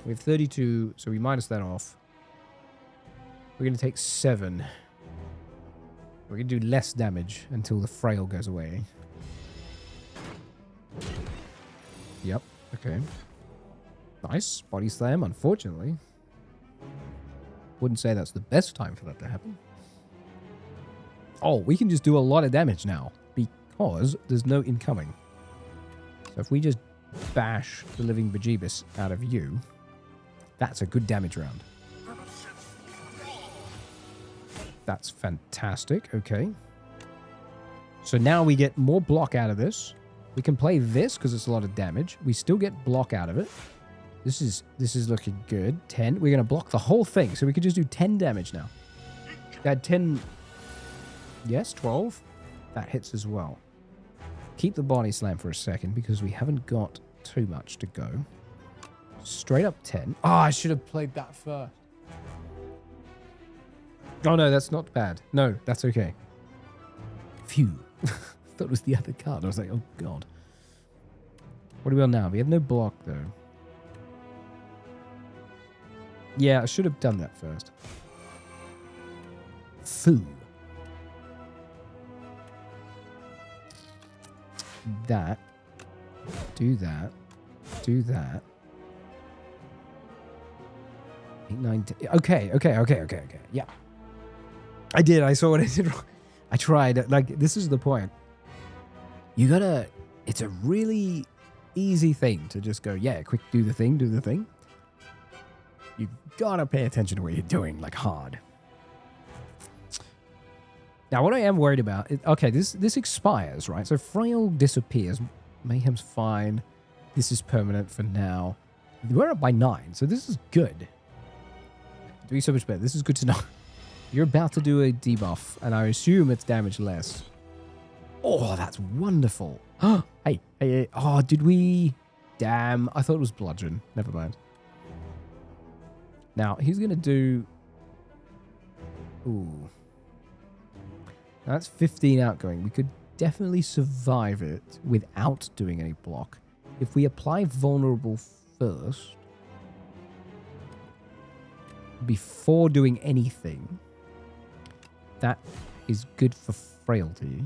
We have 32, so we minus that off. We're going to take 7. We're going to do less damage until the frail goes away. Yep, okay. Nice. Body slam, unfortunately. Wouldn't say that's the best time for that to happen. Oh, we can just do a lot of damage now because there's no incoming. So if we just bash the living bejeebus out of you... That's a good damage round. That's fantastic. Okay. So now we get more block out of this. We can play this because it's a lot of damage. We still get block out of it. This is looking good. 10. We're going to block the whole thing. So we could just do 10 damage now. Add 10. Yes, 12. That hits as well. Keep the body slam for a second because we haven't got too much to go. Straight up 10. Oh, I should have played that first. Oh, no, that's not bad. No, that's okay. Phew. Thought it was the other card. I was like, oh, God. What are we on now? We have no block, though. Yeah, I should have done that first. Foo. That. Do that. Do that. 8, 9, 10. Okay. Yeah. I did. I saw what I did wrong. I tried. Like, this is the point. You gotta... It's a really easy thing to just go, yeah, quick, do the thing. You gotta pay attention to what you're doing, like, hard. Now, what I am worried about... Okay, this expires, right? So, Frail disappears. Mayhem's fine. This is permanent for now. We're up by 9, so this is good. Doing so much better. This is good to know. You're about to do a debuff, and I assume it's damage less. Oh, that's wonderful. Hey. Oh, did we... Damn, I thought it was bludgeon. Never mind. Now, he's going to do... Ooh. That's 15 outgoing. We could definitely survive it without doing any block. If we apply vulnerable first, before doing anything, that is good for frailty.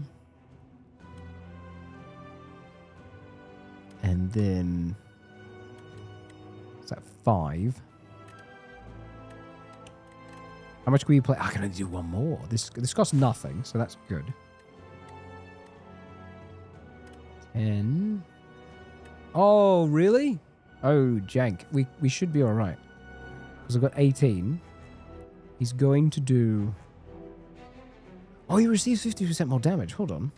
And then... Is that 5? How much can we play? I can only do one more. This costs nothing, so that's good. 10. Oh, really? Oh, jank. We should be all right. Because I've got 18. He's going to do... Oh, he receives 50% more damage. Hold on.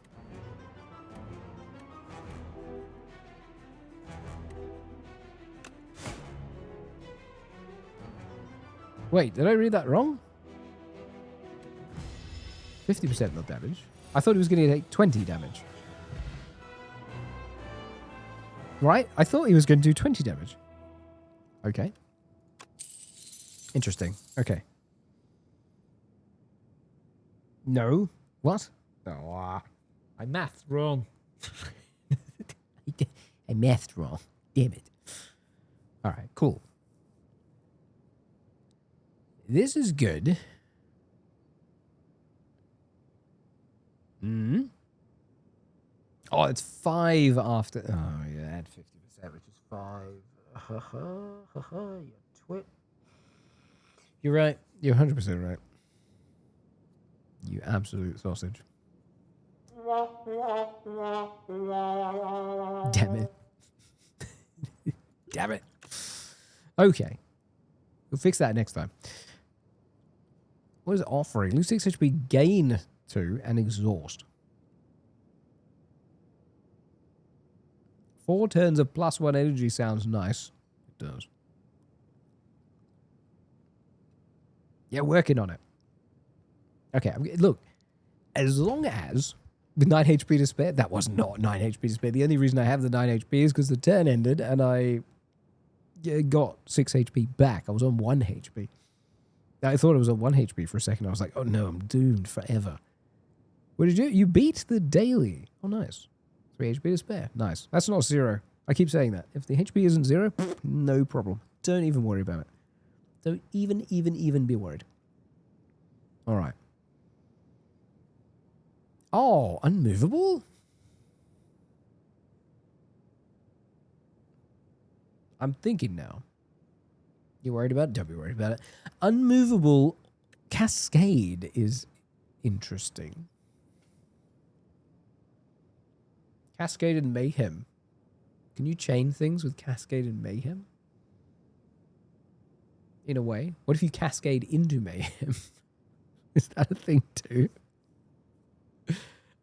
Wait, did I read that wrong? 50% more damage. I thought he was going to take 20 damage. Right? I thought he was going to do 20 damage. Okay. Interesting. Okay. No. What? Oh, I mathed wrong. I mathed wrong. Damn it. All right, cool. This is good. Hmm. Oh, it's 5 after. Oh, yeah, add 50%, which is 5. You twit. You're right. You're 100% right. You absolute sausage. Damn it. Damn it. Okay. We'll fix that next time. What is it offering? Lose 6 HP, gain 2, and exhaust. 4 turns of +1 energy sounds nice. It does. Yeah, working on it. Okay, look. As long as with 9 HP to spare, that was not 9 HP to spare. The only reason I have the 9 HP is because the turn ended and I got 6 HP back. I was on 1 HP. I thought I was on 1 HP for a second. I was like, oh no, I'm doomed forever. What did you do? You beat the daily. Oh, nice. 3 HP to spare. Nice. That's not 0. I keep saying that. If the HP isn't 0, no problem. Don't even worry about it. Don't even be worried. All right. Oh, unmovable? I'm thinking now. You worried about it? Don't be worried about it. Unmovable Cascade is interesting. Cascade and Mayhem. Can you chain things with Cascade and Mayhem? In a way. What if you cascade into Mayhem? Is that a thing too?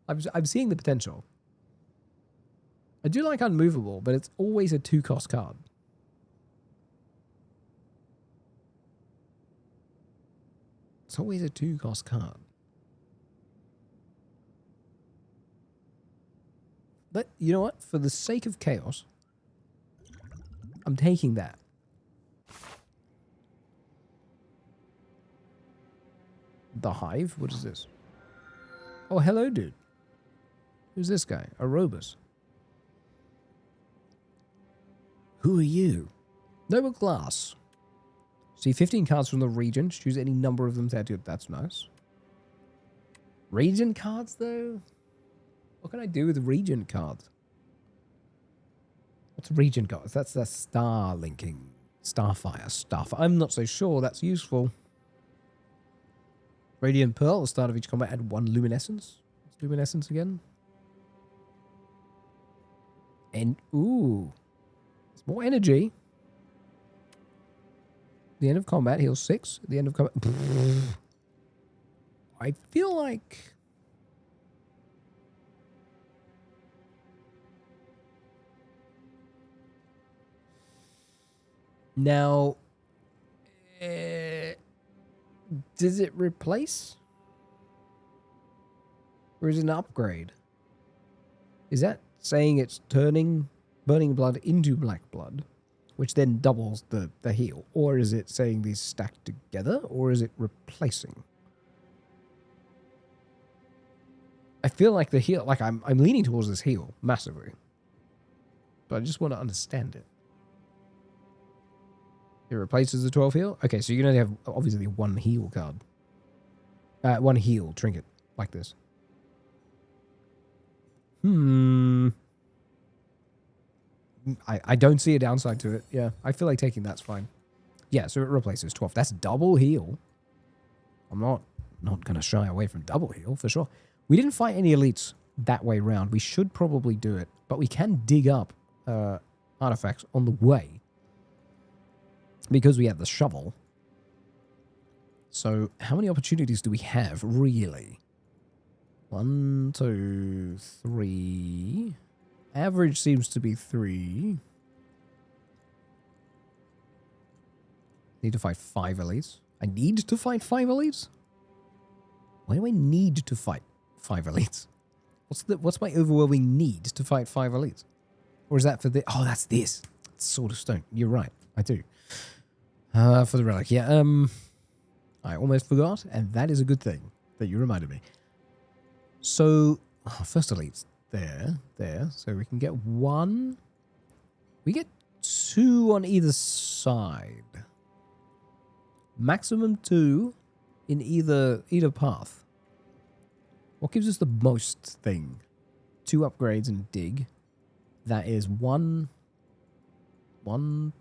I'm seeing the potential. I do like Unmovable, but it's always a 2-cost card. It's always a 2-cost card. But you know what? For the sake of chaos, I'm taking that. The Hive? What is this? Oh, hello, dude. Who's this guy? Arobus. Who are you? Noble Glass. See 15 cards from the region. Choose any number of them to add to it. That's nice. Region cards, though? What can I do with region cards? What's region cards? That's the star linking. Starfire stuff. I'm not so sure that's useful. Radiant Pearl, at the start of each combat, add 1 luminescence. What's luminescence again? And, ooh. It's more energy. The end of combat, heals 6. At the end of combat... I feel like... Now... does it replace? Or is it an upgrade? Is that saying it's turning burning blood into black blood, which then doubles the heal? Or is it saying these stack together? Or is it replacing? I feel like the heal, like I'm leaning towards this heal massively. But I just want to understand it. It replaces the 12 heal? Okay, so you can only have, obviously, one heal card. One heal trinket, like this. I don't see a downside to it. Yeah, I feel like taking that's fine. Yeah, so it replaces 12. That's double heal. I'm not going to shy away from double heal, for sure. We didn't fight any elites that way round. We should probably do it. But we can dig up artifacts on the way. Because we have the shovel. So, how many opportunities do we have, really? 1, 2, 3. Average seems to be 3. Need to fight 5 elites. I need to fight 5 elites? Why do I need to fight 5 elites? What's my overwhelming need to fight 5 elites? Or is that for the... Oh, that's this. It's Sword of Stone. You're right. I do. For the relic. Yeah, I almost forgot, and that is a good thing that you reminded me. So, first elites. There. So we can get 1. We get 2 on either side. Maximum 2 in either path. What gives us the most thing? 2 upgrades and dig. That is 1,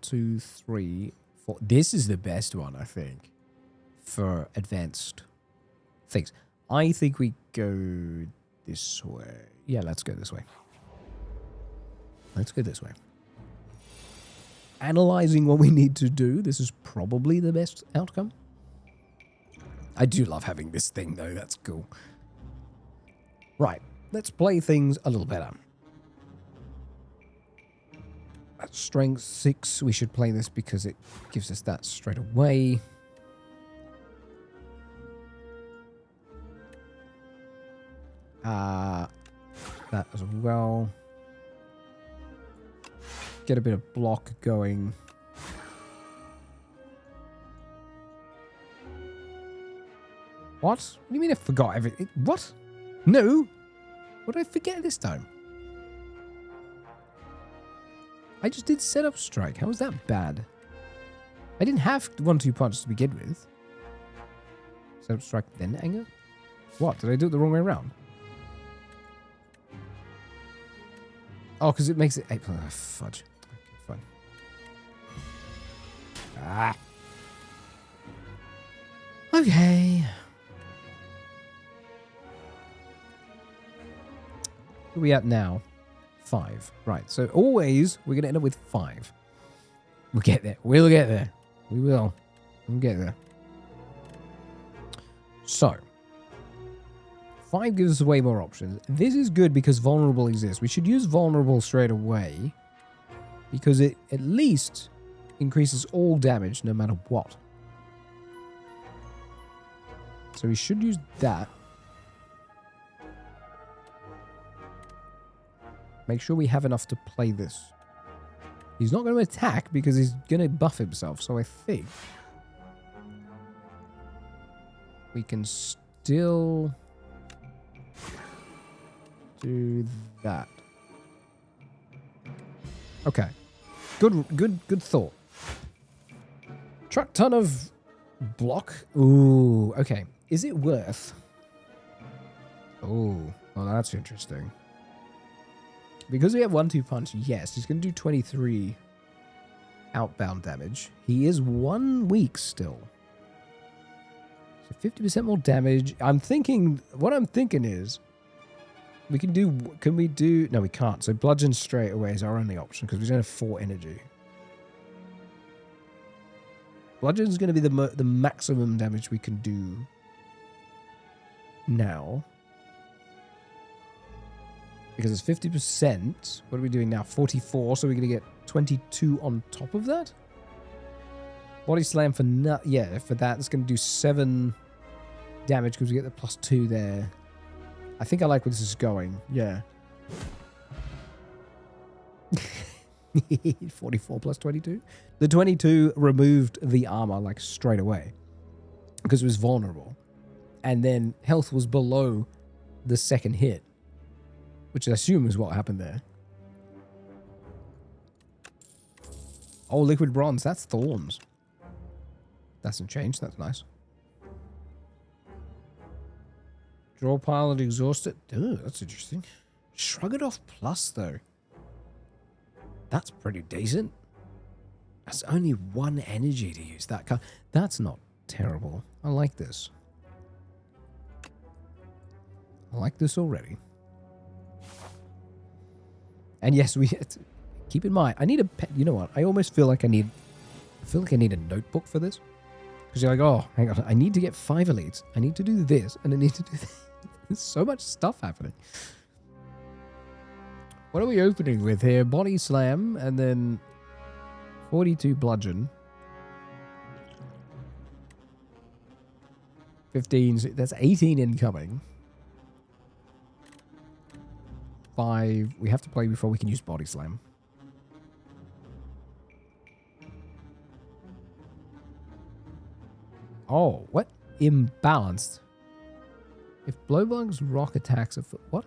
2, 3, 4. This is the best one, I think, for advanced things. I think we go this way. Yeah, let's go this way. Let's go this way. Analyzing what we need to do, this is probably the best outcome. I do love having this thing, though. That's cool. Right. Let's play things a little better. At strength 6, we should play this because it gives us that straight away. That as well. Get a bit of block going. What? What do you mean I forgot everything? What? No. What did I forget this time? I just did setup strike. How was that bad? I didn't have 1-2 punch to begin with. Setup strike, then anger? What? Did I do it the wrong way around? Oh, because it makes it... Oh, fudge. Okay, fine. Ah. Okay. Where are we at now? 5. Right, so always we're going to end up with 5. We'll get there. We'll get there. We will. We'll get there. So. 5 gives us way more options. This is good because vulnerable exists. We should use vulnerable straight away because it at least increases all damage no matter what. So we should use that. Make sure we have enough to play this. He's not going to attack because he's going to buff himself. So I think we can still do that. Okay. Good thought. Truck ton of block. Ooh, okay. Is it worth? Oh, well, that's interesting. Because we have 1-2 punch, yes, he's going to do 23 outbound damage. He is 1 week still. So 50% more damage. What I'm thinking is, can we do, no we can't. So bludgeon straight away is our only option because we don't have 4 energy. Bludgeon is going to be the maximum damage we can do now. Because it's 50%. What are we doing now? 44. So we're going to get 22 on top of that. Body slam for for that. It's going to do 7 damage because we get the +2 there. I think I like where this is going. Yeah. 44 plus 22. The 22 removed the armor like straight away because it was vulnerable. And then health was below the second hit, which I assume is what happened there. Oh, liquid bronze. That's thorns. That's not changed. That's nice. Draw pile and exhaust it. Ooh, that's interesting. Shrug it off plus, though. That's pretty decent. That's only 1 energy to use that card. That's not terrible. I like this. I like this already. And yes, we keep in mind, I need a pen. You know what? I almost feel like I need a notebook for this. Because you're like, oh, hang on. I need to get 5 elites. I need to do this. And I need to do this. There's so much stuff happening. What are we opening with here? Body slam and then 42 bludgeon. 15. That's 18 incoming. 5. We have to play before we can use body slam. Oh, what? Imbalanced. If Blowbug's rock attacks are... What?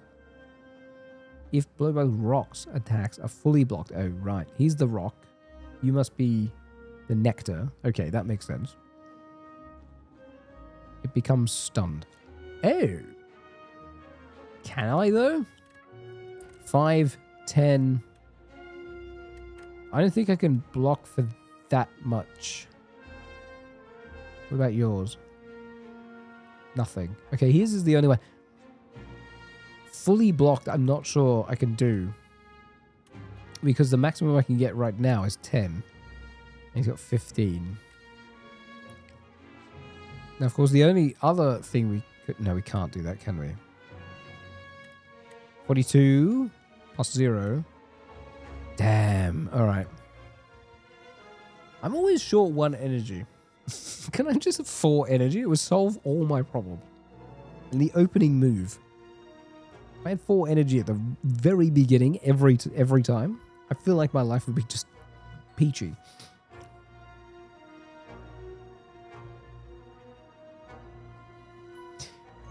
If Blowbug's rocks attacks are fully blocked... Oh, right. He's the rock. You must be the nectar. Okay, that makes sense. It becomes stunned. Oh. Can I, though? 5, 10... I don't think I can block for that much. What about yours? Nothing. Okay, his is the only one. Fully blocked, I'm not sure I can do. Because the maximum I can get right now is 10. And he's got 15. Now, of course, the only other thing we could... No, we can't do that, can we? 42 plus 0. Damn. All right. I'm always short 1 energy. Can I just have 4 energy? It would solve all my problems. And the opening move. If I had 4 energy at the very beginning, every time, I feel like my life would be just peachy.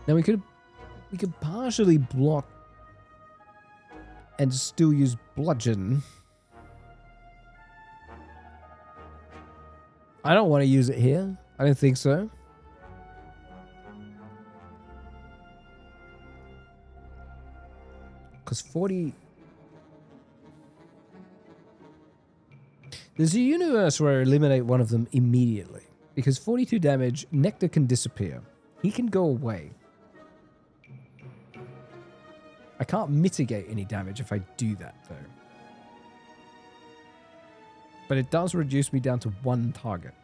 Now we could partially block and still use bludgeon. I don't want to use it here. I don't think so. Because 40... There's a universe where I eliminate one of them immediately. Because 42 damage, Nectar can disappear. He can go away. I can't mitigate any damage if I do that, though. But it does reduce me down to 1 target.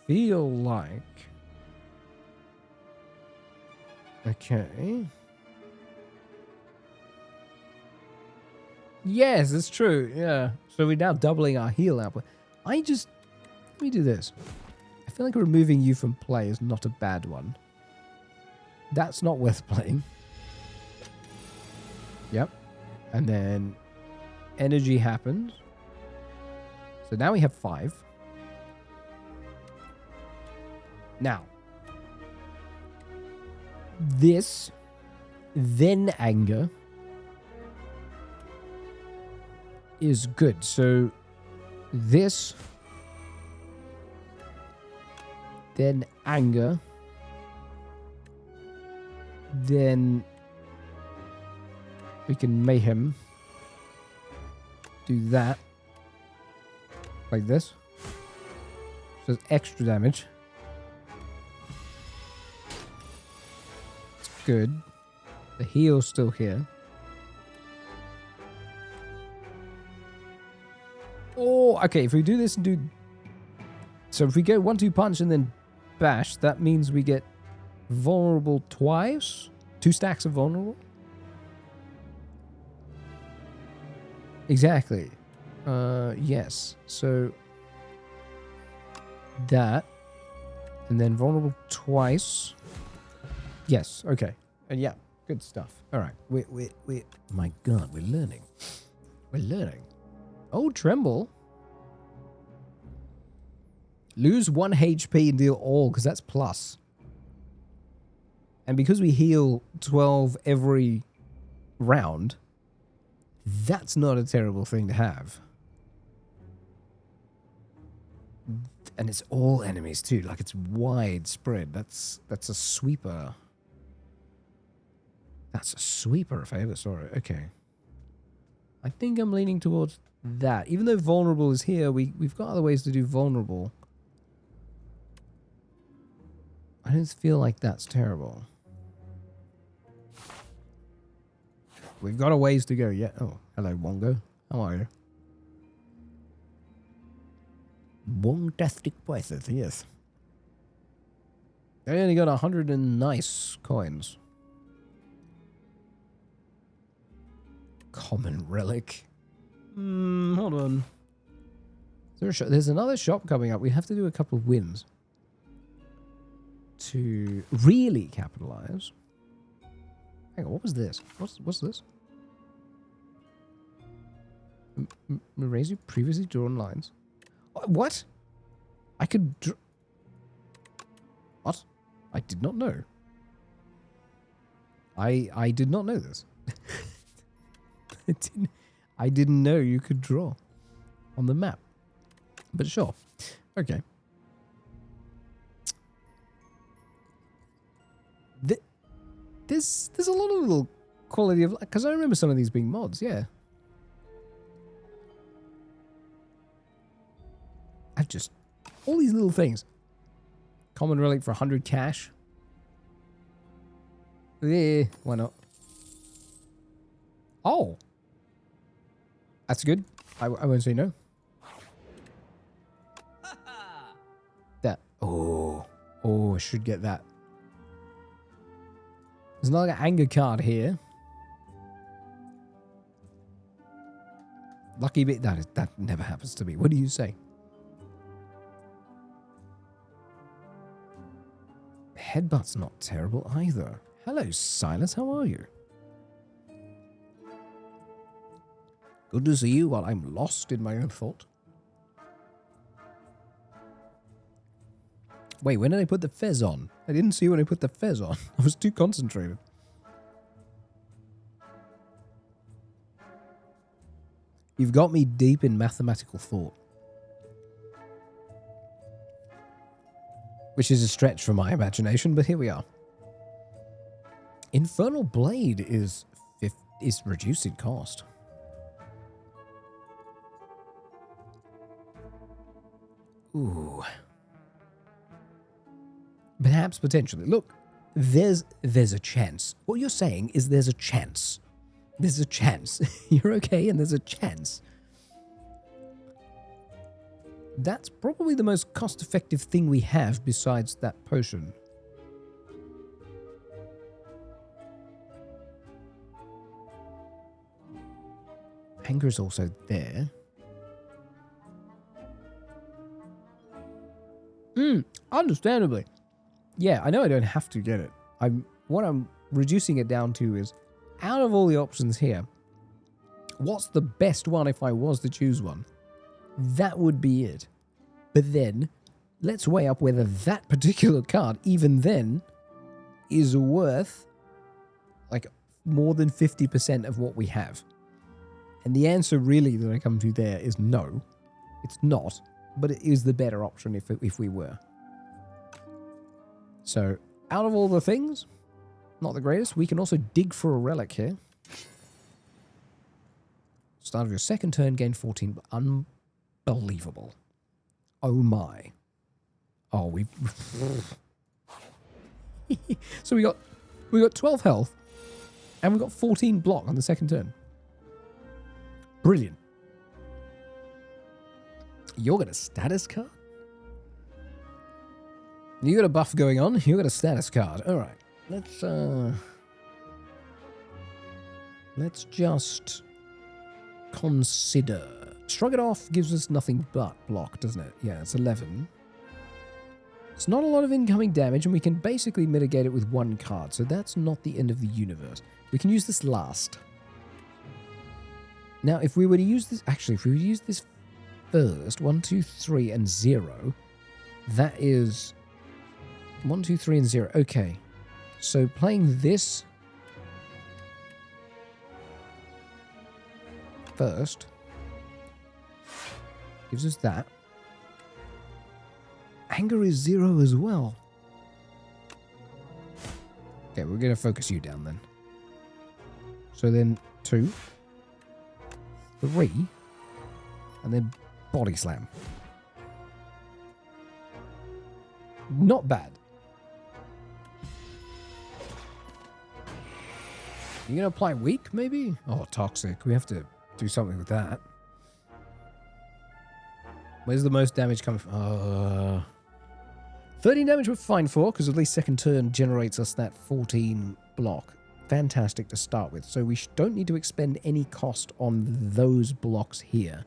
Feel like... Okay. Yes, it's true. Yeah. So we're now doubling our heal output. Let me do this. I feel like removing you from play is not a bad one. That's not worth playing. Yep. And then energy happens. So now we have 5. Now. This. Then anger. Is good. So this. Then anger. Then we can mayhem. Do that. Like this. So it's extra damage. It's good. The heal's still here. Oh, okay. If we do this and do... So if we go 1-2 punch and then bash, that means we get vulnerable twice. 2 stacks of vulnerable. Exactly. Yes. So that. And then vulnerable twice. Yes. Okay. And yeah. Good stuff. All right. My God, we're learning. We're learning. Oh, Tremble. Lose 1 HP and deal all, because that's plus. And because we heal 12 every round, that's not a terrible thing to have. And it's all enemies too, like it's widespread. That's a sweeper. That's a sweeper if I ever saw it. Okay. I think I'm leaning towards that. Even though vulnerable is here, we've got other ways to do vulnerable. I don't feel like that's terrible. We've got a ways to go yet. Oh, hello, Wongo. How are you? Wong-tastic prices, yes. I only got 100 and nice coins. Common relic. Hold on. There's another shop coming up. We have to do a couple of wins to really capitalize. Hang on, what was this? What's this? Erase your previously drawn lines. What? I could what? I did not know. I did not know this. I didn't know you could draw on the map. But sure. Okay. There's a lot of little quality of... Because I remember some of these being mods, yeah. I've just... All these little things. Common relic for 100 cash. Yeah, why not? Oh. That's good. I won't say no. That. Oh. Oh, I should get that. There's not an anger card here. Lucky bit. That never happens to me. What do you say? Headbutt's not terrible either. Hello, Silas. How are you? Good to see you while I'm lost in my own thought. Wait, when did I put the fez on? I didn't see when I put the fez on. I was too concentrated. You've got me deep in mathematical thought. Which is a stretch for my imagination, but here we are. Infernal Blade is reduced in cost. Ooh. Perhaps potentially. Look, there's a chance. What you're saying is there's a chance. There's a chance. You're okay and there's a chance. That's probably the most cost-effective thing we have besides that potion. Anger is also there. Understandably. Yeah, I know I don't have to get it. What I'm reducing it down to is, out of all the options here, what's the best one if I was to choose one? That would be it. But then, let's weigh up whether that particular card, even then, is worth, like, more than 50% of what we have. And the answer really that I come to there is no. It's not. But it is the better option if we were. So, out of all the things, not the greatest. We can also dig for a relic here. Start of your second turn, gain 14. Unbelievable. Oh my. Oh, we've... So we got 12 health, and we got 14 block on the second turn. Brilliant. You're got a status card? You got a buff going on. You got a status card. All right. Let's just consider. Shrug it off gives us nothing but block, doesn't it? Yeah, it's 11. It's not a lot of incoming damage, and we can basically mitigate it with one card, so that's not the end of the universe. We can use this last. Now, if we were to use this... Actually, if we were to use this first, 1, 2, 3, and 0, that is 1, 2, 3, and 0. Okay. So playing this first gives us that. Anger is 0 as well. Okay, we're going to focus you down then. So then 2, 3, and then body slam. Not bad. You going to apply weak, maybe? Oh, toxic. We have to do something with that. Where's the most damage coming from? 13 damage we're fine for, because at least second turn generates us that 14 block. Fantastic to start with. So we don't need to expend any cost on those blocks here.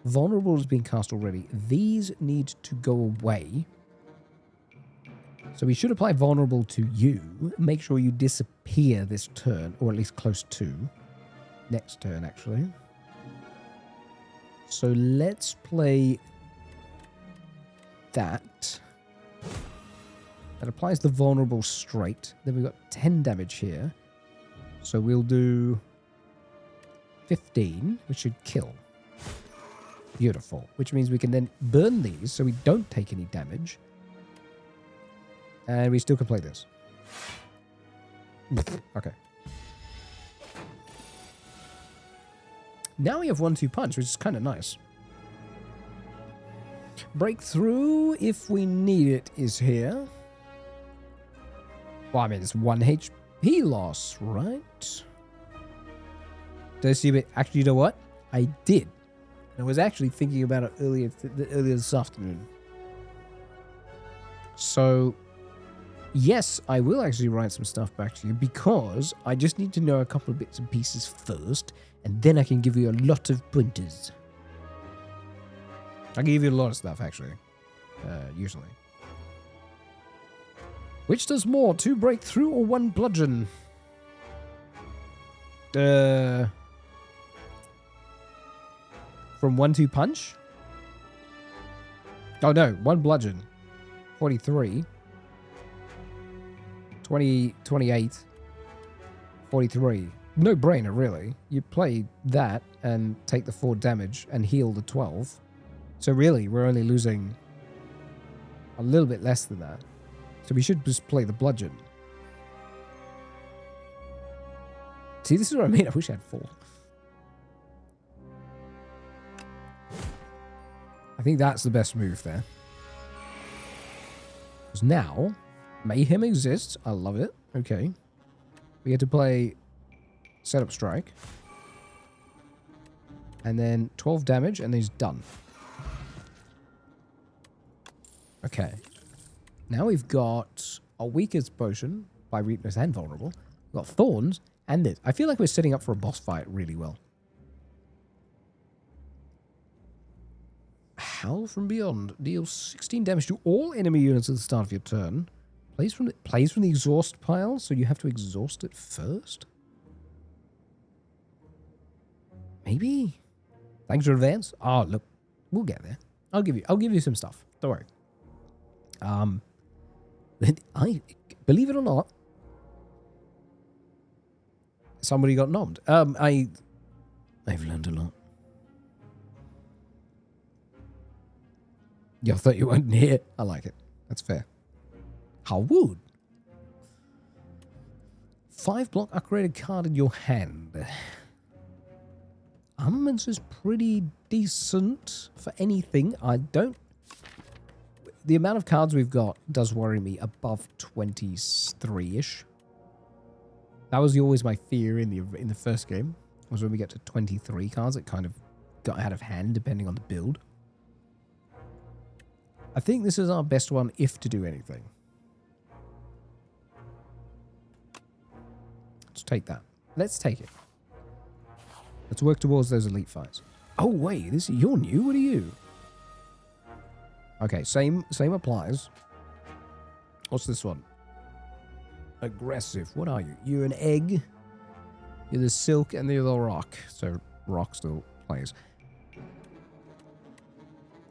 Vulnerable has been cast already. These need to go away. So we should apply vulnerable to you. Make sure you disappear this turn, or at least close to. Next turn, actually. So let's play that. That applies the vulnerable straight. Then we've got 10 damage here. So we'll do 15, which should kill. Beautiful. Which means we can then burn these so we don't take any damage. And we still can play this. Okay. Now we have 1-2 punch, which is kind of nice. Breakthrough, if we need it, is here. Well, I mean, it's 1 HP loss, right? Did I see it? Actually, you know what? I did. I was actually thinking about it earlier this afternoon. So, yes, I will actually write some stuff back to you because I just need to know a couple of bits and pieces first, and then I can give you a lot of pointers. I can give you a lot of stuff, actually. Usually. Which does more, 2 breakthrough or 1 bludgeon? From 1-2 punch? Oh no, 1 bludgeon. 43. 20, 28. 43. No brainer, really. You play that and take the 4 damage and heal the 12. So really, we're only losing a little bit less than that. So we should just play the bludgeon. See, this is what I mean. I wish I had 4. I think that's the best move there. Because now, Mayhem exists. I love it. Okay. We get to play Setup Strike. And then 12 damage, and he's done. Okay. Now we've got a Weakest Potion by Weakness and Vulnerable. We've got Thorns and this. I feel like we're setting up for a boss fight really well. Howl from Beyond deals 16 damage to all enemy units at the start of your turn. Plays from the exhaust pile, so you have to exhaust it first? Maybe? Thanks in advance. Oh, look. We'll get there. I'll give you some stuff. Don't worry. I believe it or not, somebody got nommed. I've learned a lot. You thought you weren't here. I like it. That's fair. How would? 5 block upgraded card in your hand. Armaments is pretty decent for anything. The amount of cards we've got does worry me above 23-ish. That was always my fear in the first game. Was when we get to 23 cards, it kind of got out of hand depending on the build. I think this is our best one if to do anything. Let's take that. Let's take it. Let's work towards those elite fights. Oh wait, you're new. What are you? Okay, same applies. What's this one? Aggressive. What are you? You're an egg. You're the silk and you're the rock. So rock still plays.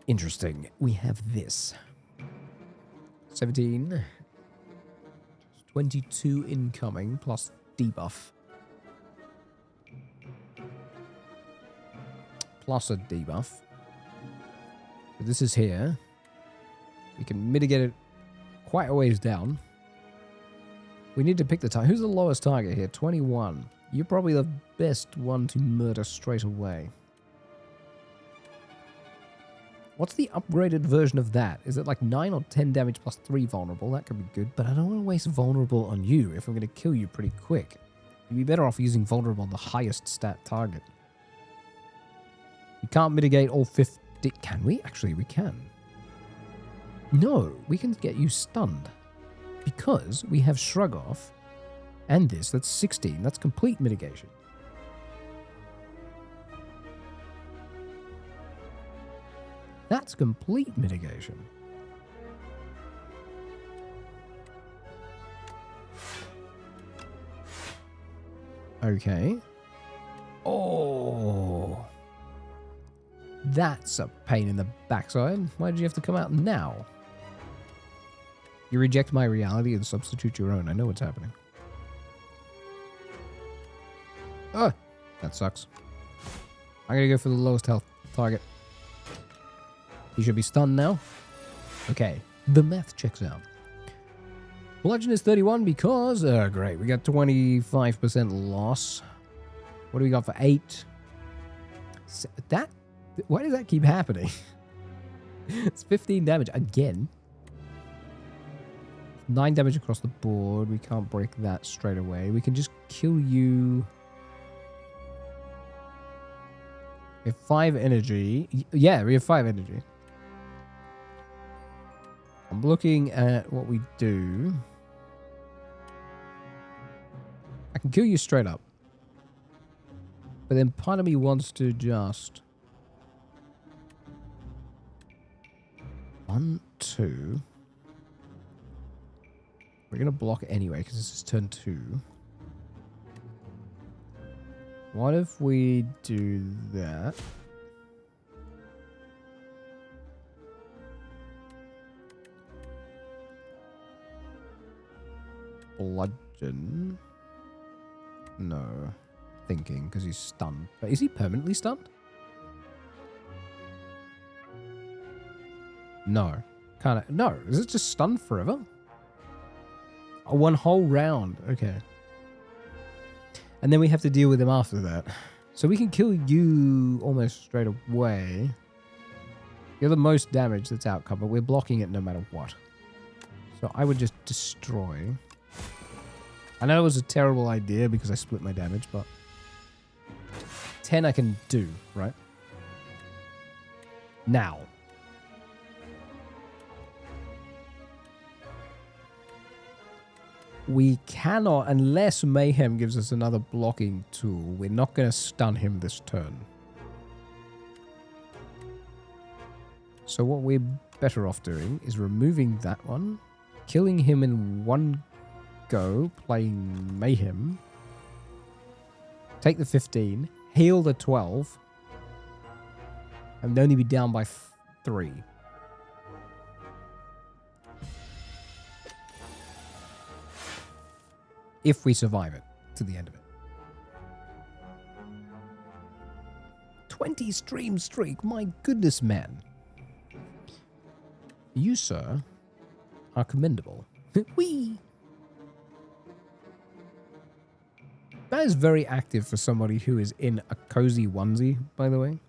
Interesting. We have this. 17. 22 incoming plus debuff. Plus a debuff. So this is here. We can mitigate it quite a ways down. We need to pick the target. Who's the lowest target here? 21. You're probably the best one to murder straight away. What's the upgraded version of that? Is it like 9 or 10 damage plus 3 vulnerable? That could be good, but I don't want to waste vulnerable on you if I'm going to kill you pretty quick. You'd be better off using vulnerable on the highest stat target. We can't mitigate all 50... Can we? Actually, we can. No, we can get you stunned. Because we have Shrug Off and this. That's 16. That's complete mitigation. That's complete mitigation. Okay. Oh. That's a pain in the backside. Why did you have to come out now? You reject my reality and substitute your own. I know what's happening. Oh, that sucks. I'm going to go for the lowest health target. He should be stunned now. Okay, the math checks out. Bludgeon is 31 because... Oh, great. We got 25% loss. What do we got for 8? That... Why does that keep happening? It's 15 damage again. 9 damage across the board. We can't break that straight away. We can just kill you. We have 5 energy. Yeah, we have 5 energy. I'm looking at what we do. I can kill you straight up. But then part of me wants to just... 1, 2... We're going to block it anyway because this is turn 2. What if we do that? Bludgeon? No. Thinking because he's stunned. But is he permanently stunned? No. Can't. No. Is it just stunned forever? Oh, 1 whole round. Okay. And then we have to deal with him after that. So we can kill you almost straight away. You're the most damage that's outcome, but we're blocking it no matter what. So I would just destroy. I know it was a terrible idea because I split my damage, but 10 I can do, right? Now. We cannot, unless Mayhem gives us another blocking tool, we're not going to stun him this turn. So what we're better off doing is removing that one, killing him in one go, playing Mayhem, take the 15, heal the 12, and only be down by 3. If we survive it to the end of it. 20 stream streak, my goodness, man. You, sir, are commendable. Whee! That is very active for somebody who is in a cozy onesie, by the way.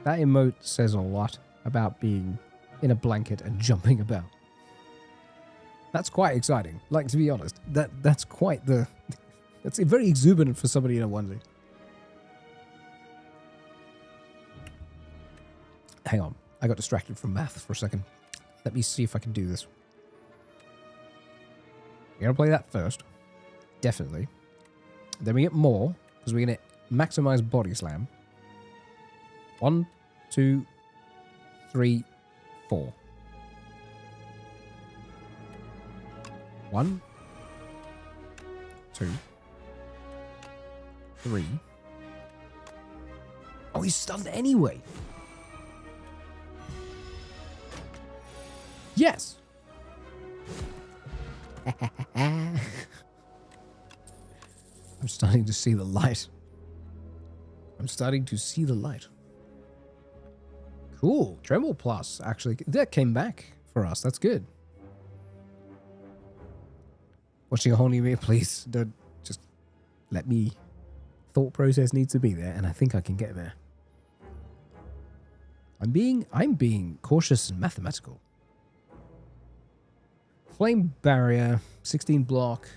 That emote says a lot about being in a blanket and jumping about. That's quite exciting. Like, to be honest, that's quite the... That's very exuberant for somebody in a onesie. Hang on. I got distracted from math for a second. Let me see if I can do this. We're going to play that first. Definitely. Then we get more, because we're going to maximize body slam. 1, 2, 3, 4. 1, 2, 3. Oh, he's stunned anyway. Yes. I'm starting to see the light. I'm starting to see the light. Cool. Tremble Plus, actually. That came back for us. That's good. Watching a whole new video, please. Don't just let me. Thought process needs to be there, and I think I can get there. I'm being cautious and mathematical. Flame barrier, 16 block.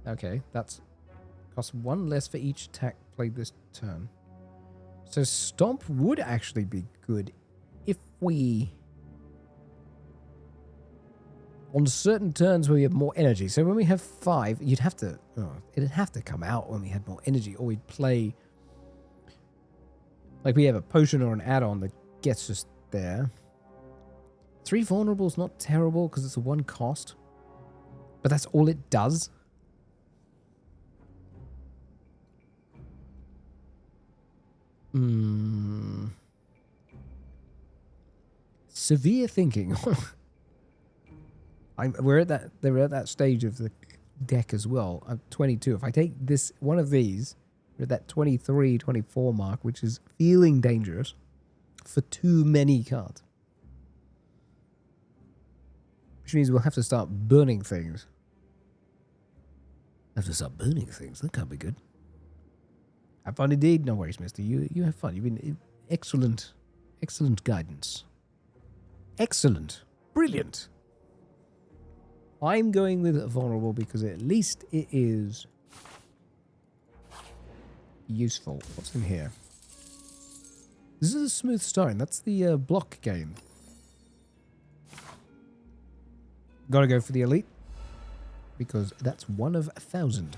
Okay, that's costs 1 less for each attack played this turn. So Stomp would actually be good if we... on certain turns where we have more energy. So when we have 5, you'd have to... oh, it'd have to come out when we had more energy, or we'd play... like we have a potion or an add-on that gets us there. 3 vulnerable is not terrible because it's a 1 cost. But that's all it does. Severe thinking. We're at that stage of the deck as well. I'm 22. If I take this one of these, we're at that 23, 24 mark, which is feeling dangerous for too many cards. Which means we'll have to start burning things. Have to start burning things. That can't be good. Have fun indeed. No worries, mister. You have fun. You've been excellent. Excellent guidance. Excellent. Brilliant. I'm going with vulnerable because at least it is useful. What's in here? This is a smooth stone. That's the block game. Gotta go for the elite because that's 1 of 1,000.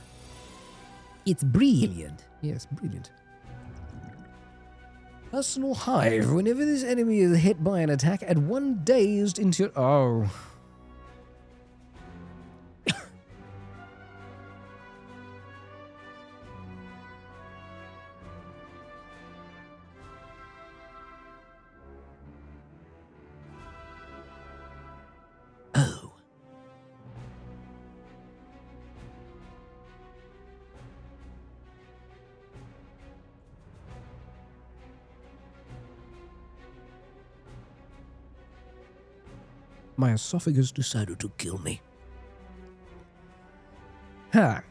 It's brilliant. Yes, brilliant. Personal Hive. Whenever this enemy is hit by an attack, add 1 dazed into your... oh. My esophagus decided to kill me. Huh.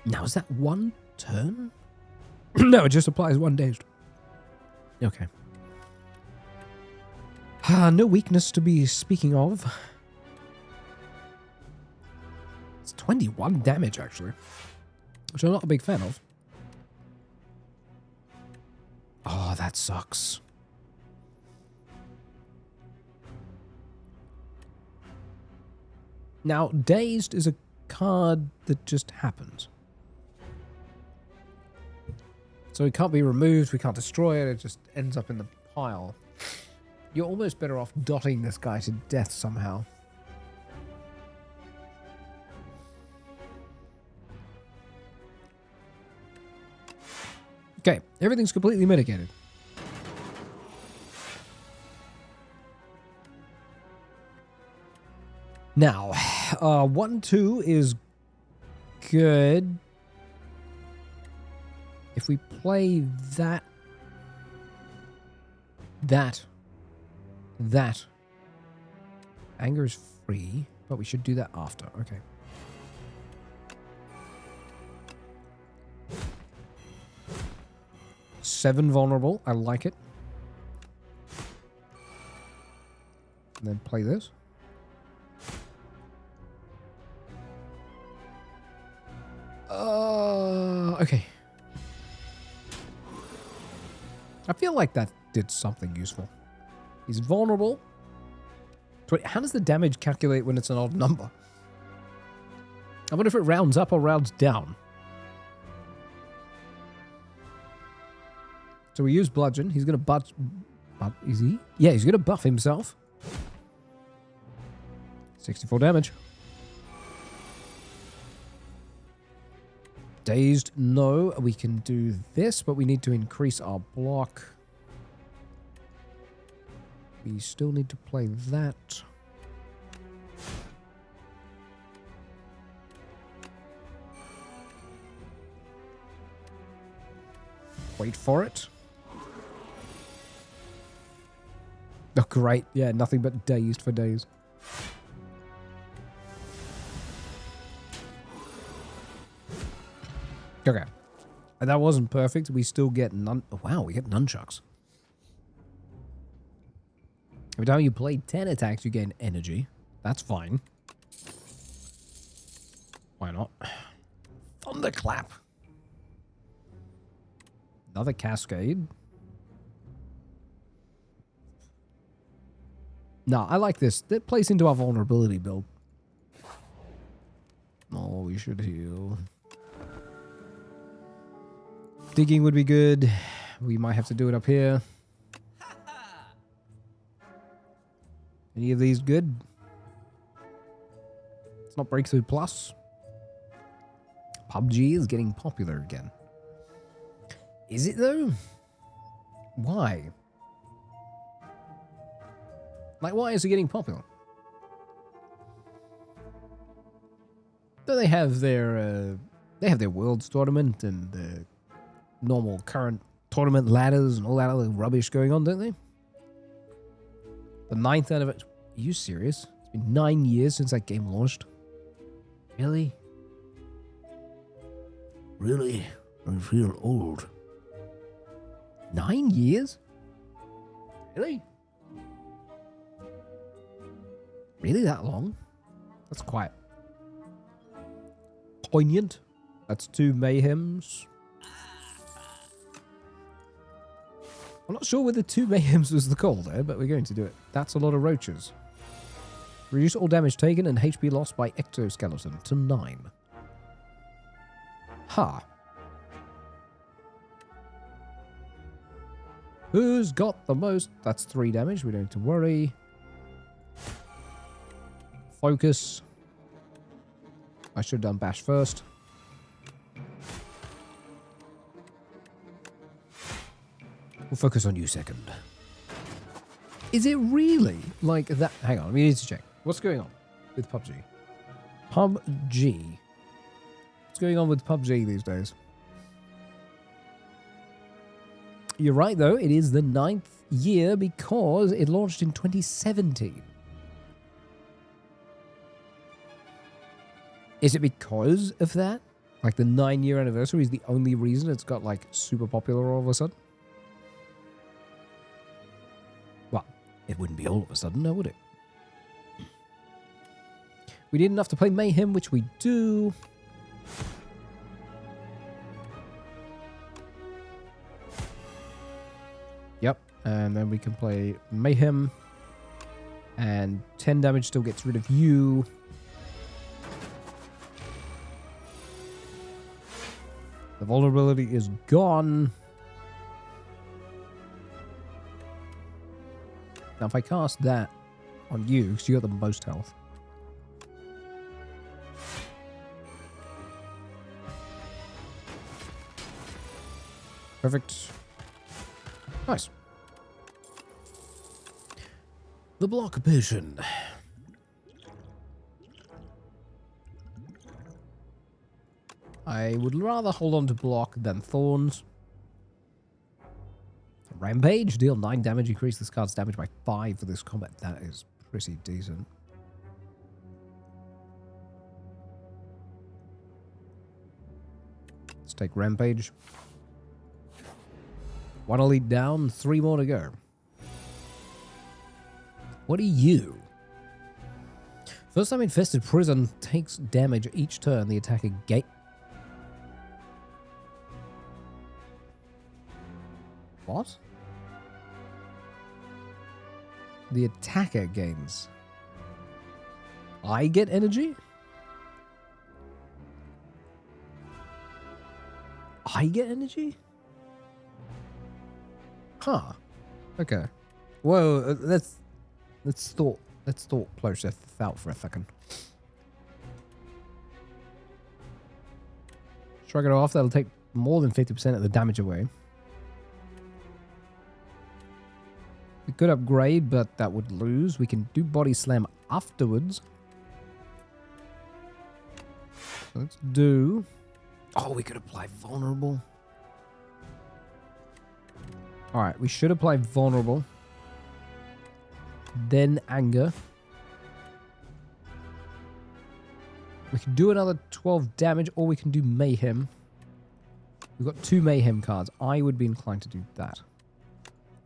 Now, is that 1 turn? No, it just applies 1 dazed. Okay. No weakness to be speaking of. It's 21 damage, actually. Which I'm not a big fan of. Oh, that sucks. Now, Dazed is a card that just happens. So it can't be removed, we can't destroy it, it just ends up in the pile. You're almost better off dotting this guy to death somehow. Okay, everything's completely mitigated. Now, 1-2 is good. If we play that, anger is free, but we should do that after. Okay. Seven vulnerable. I like it. And then play this. Okay. I feel like that did something useful. He's vulnerable. How does the damage calculate when it's an odd number? I wonder if it rounds up or rounds down. So we use bludgeon. He's going to is he? Yeah, he's going to buff himself. 64 damage. Dazed, no. We can do this, but we need to increase our block. We still need to play that. Wait for it. Oh, great. Yeah, nothing but dazed for days. Okay. And that wasn't perfect. We still get wow, we get nunchucks. Every time you play 10 attacks, you gain energy. That's fine. Why not? Thunderclap. Another cascade. No, I like this. That plays into our vulnerability build. Oh, we should heal. Digging would be good. We might have to do it up here. Any of these good? It's not Breakthrough Plus. PUBG is getting popular again. Is it though? Why? Like, why is it getting popular? Do they have their Worlds tournament and the normal current tournament ladders and all that other rubbish going on, don't they? The 9th anniversary. Are you serious? It's been 9 years since that game launched. Really? Really? I feel old. 9 years? Really? Really that long? That's quite poignant. That's 2 mayhems. I'm not sure whether 2 mayhems was the call there, but we're going to do it. That's a lot of roaches. Reduce all damage taken and HP lost by exoskeleton to 9. Ha. Huh. Who's got the most? That's 3 damage. We don't need to worry. Focus. I should have done bash first. We'll focus on you second. Is it really like that? Hang on, we need to check. What's going on with PUBG? PUBG. What's going on with PUBG these days? You're right, though. It is the 9th year because it launched in 2017. Is it because of that? Like the 9-year anniversary is the only reason it's got like super popular all of a sudden? Well, it wouldn't be all of a sudden, now would it? We need enough to play Mayhem, which we do. Yep, and then we can play Mayhem. And 10 damage still gets rid of you. The vulnerability is gone. Now if I cast that on you, because you got the most health. Perfect. Nice. The block potion. I would rather hold on to block than thorns. Rampage. Deal 9 damage. Increase this card's damage by 5 for this combat. That is pretty decent. Let's take Rampage. 1 elite down. 3 more to go. What are you? First time infested prison takes damage each turn the attacker gains. What? The attacker gains. I get energy? I get energy? Huh. Okay. Well, let's thought process this out for a second. Shrug it off. That'll take more than 50% of the damage away. We could upgrade, but that would lose. We can do body slam afterwards. So let's do... Oh, we could apply vulnerable. Alright, we should apply vulnerable. Then anger. We can do another 12 damage, or we can do mayhem. We've got 2 mayhem cards. I would be inclined to do that.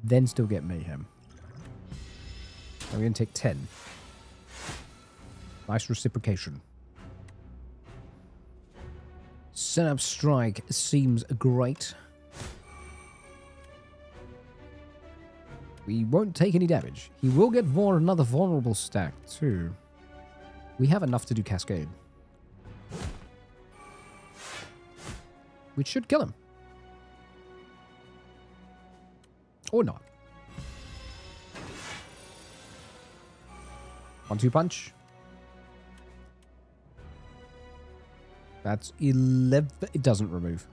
Then still get mayhem. And we're going to take 10. Nice reciprocation. Setup strike seems great. We won't take any damage. He will get another vulnerable stack too. We have enough to do cascade. Which should kill him. Or not. 1-2 punch. That's 11. It doesn't remove.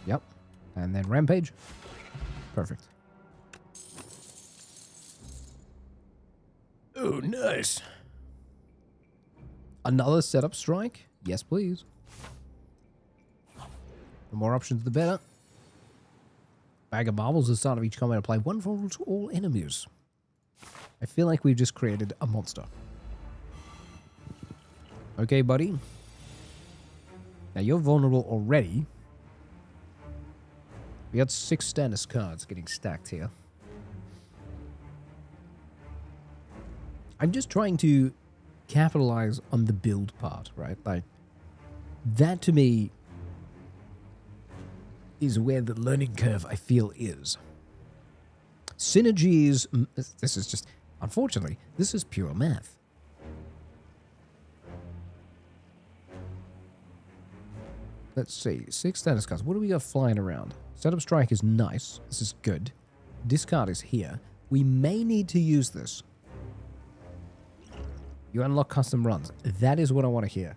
Yep. And then rampage. Perfect. Oh, nice. Another setup strike? Yes, please. The more options, the better. Bag of marbles at the start of each combat. Apply 1 vulnerable to all enemies. I feel like we've just created a monster. Okay, buddy. Now, you're vulnerable already. We got 6 status cards getting stacked here. I'm just trying to capitalize on the build part, right? Like, that to me is where the learning curve, I feel, is. Synergies, this is just, unfortunately, this is pure math. Let's see, 6 status cards. What do we got flying around? Setup strike is nice. This is good. Discard is here. We may need to use this. You unlock custom runs. That is what I want to hear.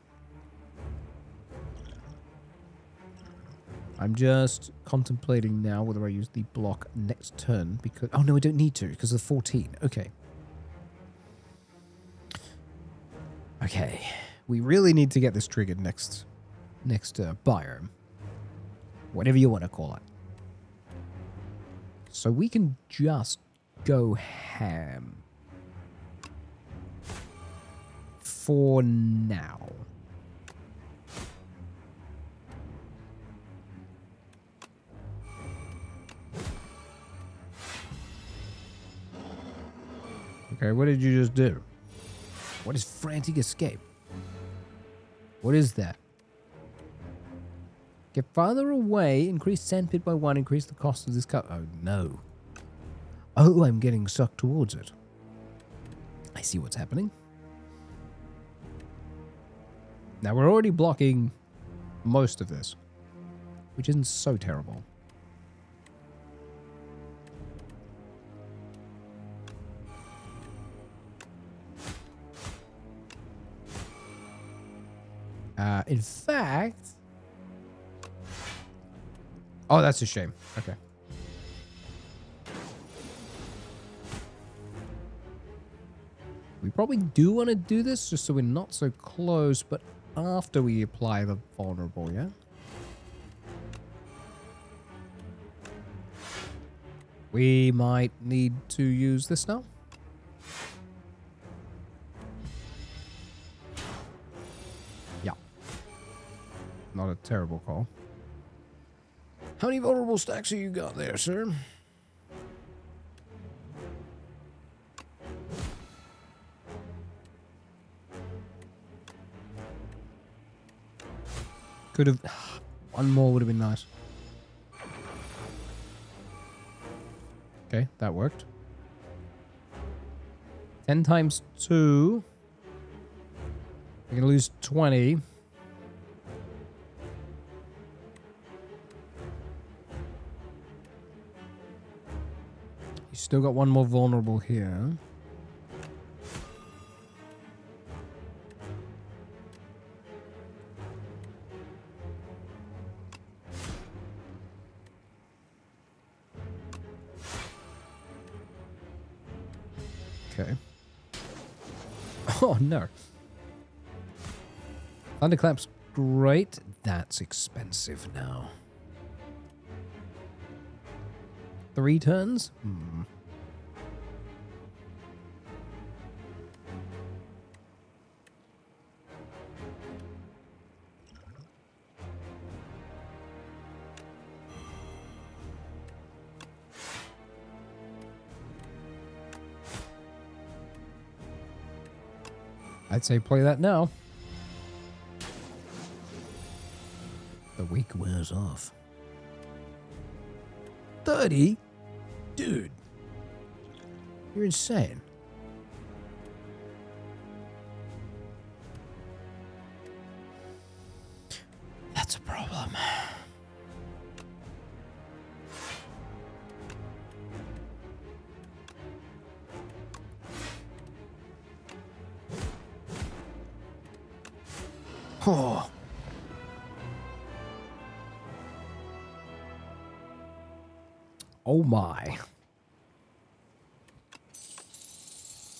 I'm just contemplating now whether I use the block next turn because... Oh, no, I don't need to because of 14. Okay. Okay. We really need to get this triggered next biome. Whatever you want to call it. So we can just go ham. For now. Okay, what did you just do? What is frantic escape? What is that? Get farther away, increase sandpit by 1, increase the cost of this cut. Oh, no. Oh, I'm getting sucked towards it. I see what's happening. Now, we're already blocking most of this, which isn't so terrible. In fact... Oh, that's a shame. Okay. We probably do want to do this just so we're not so close, but after we apply the vulnerable, yeah? We might need to use this now. Yeah. Not a terrible call. How many vulnerable stacks have you got there, sir? Could have... One more would have been nice. Okay, that worked. 10 times 2. We're going to lose 20. You still got one more vulnerable here. Okay. Oh, no. Thunderclap's great. That's expensive now. 3 turns? Hmm. I'd say play that now. The week wears off. 30? Dude. You're insane. That's a problem. Oh. Oh my.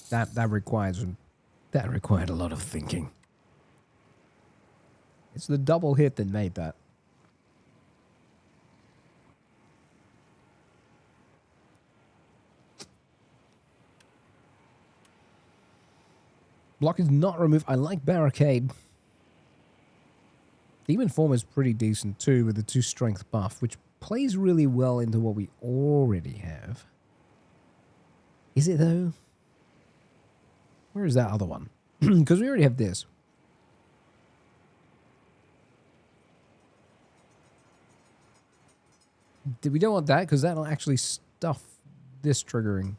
That required a lot of thinking. It's the double hit that made that. Block is not removed. I like Barricade. Demon Form is pretty decent too with the 2 strength buff, which plays really well into what we already have. Is it though? Where is that other one? Because we already have this. We don't want that because that'll actually stuff this triggering.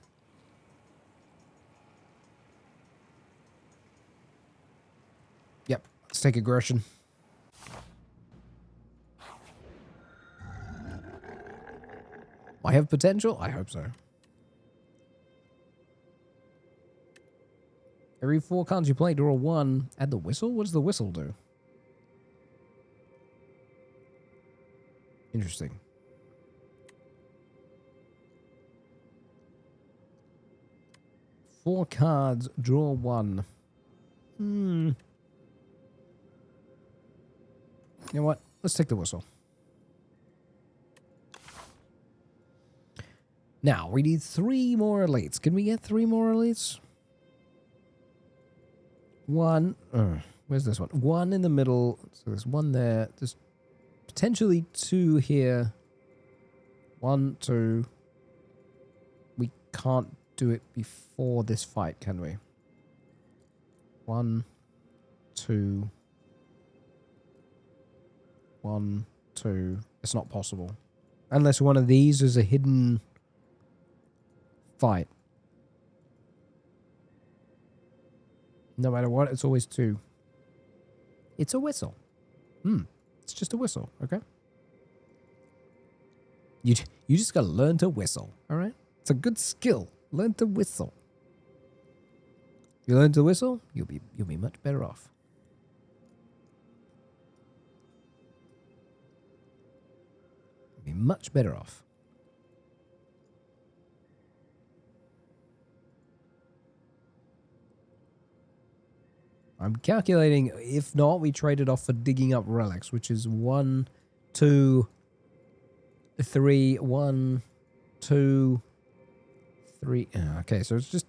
Yep, let's take aggression. I have potential? I hope so. Every 4 cards you play, draw 1. Add the whistle? What does the whistle do? Interesting. Four cards, draw 1. You know what? Let's take the whistle. Now, we need 3 more elites. Can we get 3 more elites? 1. Where's this one? 1 in the middle. So there's 1 there. There's potentially 2 here. 1, 2. We can't do it before this fight, can we? 1, 2. 1, 2. It's not possible. Unless one of these is a hidden fight. No matter what, it's always 2. It's a whistle. It's just a whistle, okay? You just gotta learn to whistle, alright? It's a good skill. Learn to whistle. You learn to whistle, you'll be much better off. You'll be much better off. I'm calculating, if not, we trade it off for digging up relics, which is 1, 2, 3, 1, 2, 3. Okay, so it's just,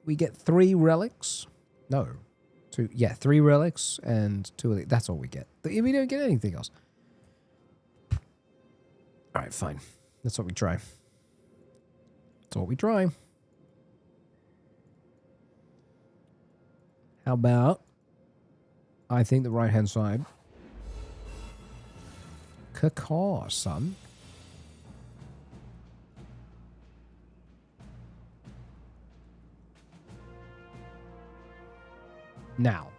we get 3 relics. No, 2. Yeah, 3 relics and 2. That's all we get. We don't get anything else. All right, fine. That's what we try. That's what we try. How about, I think the right-hand side. Cacaw, son. Now,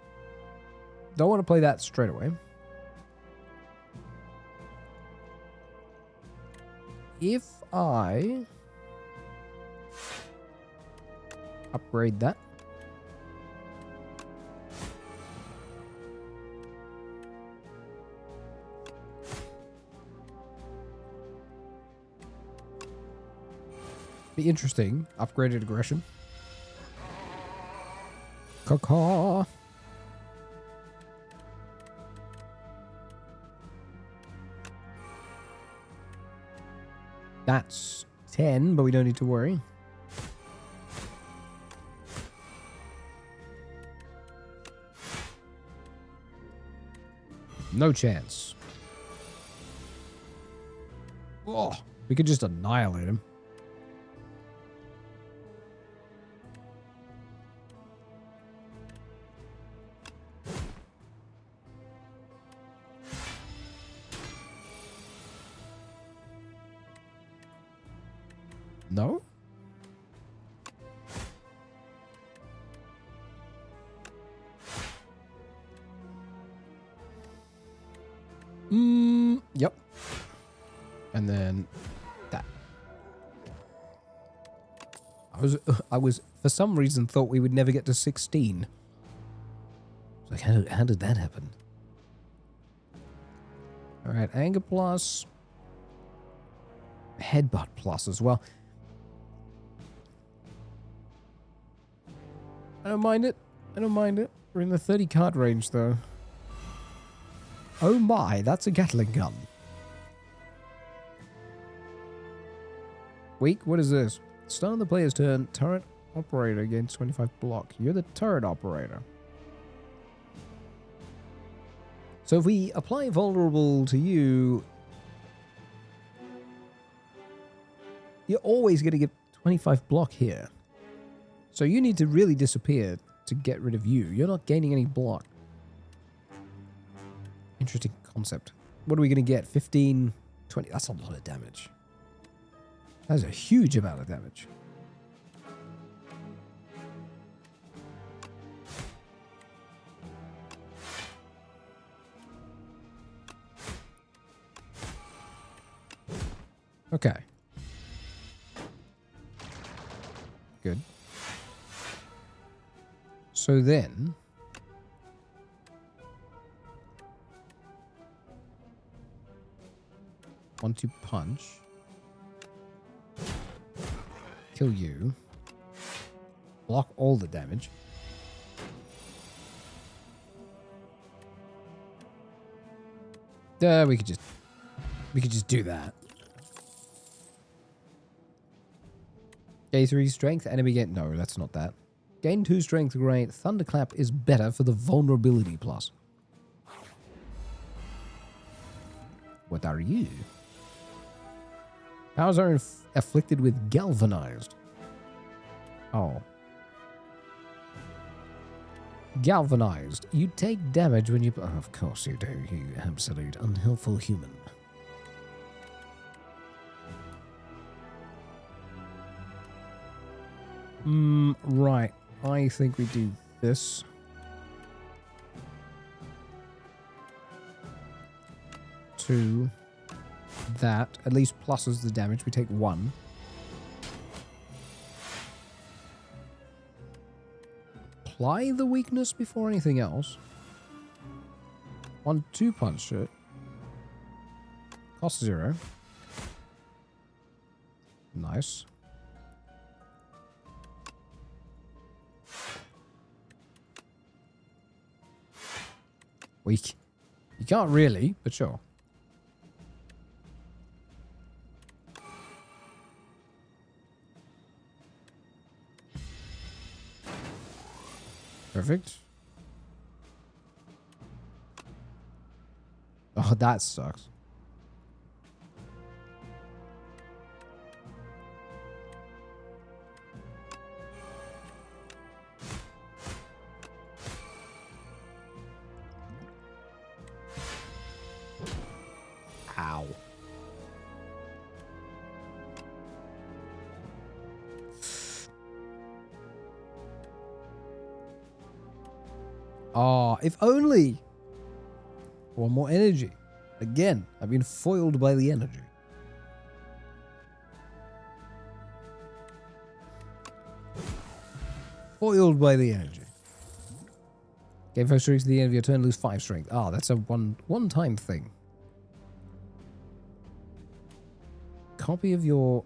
don't want to play that straight away. If I Upgrade that. Be interesting. Upgraded aggression. Caw. That's 10, but we don't need to worry. No chance. Oh, we could just annihilate him. No? Yep. And then that. I was for some reason thought we would never get to 16. Like, how did that happen? All right, anger plus, headbutt plus as well. I don't mind it. I don't mind it. We're in the 30 card range though. Oh my, that's a Gatling gun. Weak, what is this? Start of the player's turn, turret operator against 25 block. You're the turret operator. So if we apply vulnerable to you, you're always going to get 25 block here. So you need to really disappear to get rid of you. You're not gaining any block. Interesting concept. What are we going to get? 15, 20? That's a lot of damage. That's a huge amount of damage. Okay. Good. So then... want to punch. Kill you. Block all the damage. We could just do that. Gain 3 strength, enemy gain... No, that's not that. Gain 2 strength, great. Thunderclap is better for the vulnerability plus. What are you? Powers are afflicted with galvanized. Oh. Galvanized. You take damage when you... Oh, of course you do, you absolute unhelpful human. Right. I think we do this. Two. That. At least pluses the damage. We take 1. Apply the weakness before anything else. 1-2 punch it. Cost 0. Nice. Weak. You can't really, but sure. Perfect. Oh, that sucks. Ow. Oh, if only. One more energy. Again, I've been foiled by the energy. foiled by the energy. Gain 5 strength at the end of your turn, lose 5 strength. Ah, that's a one-time thing. Copy of your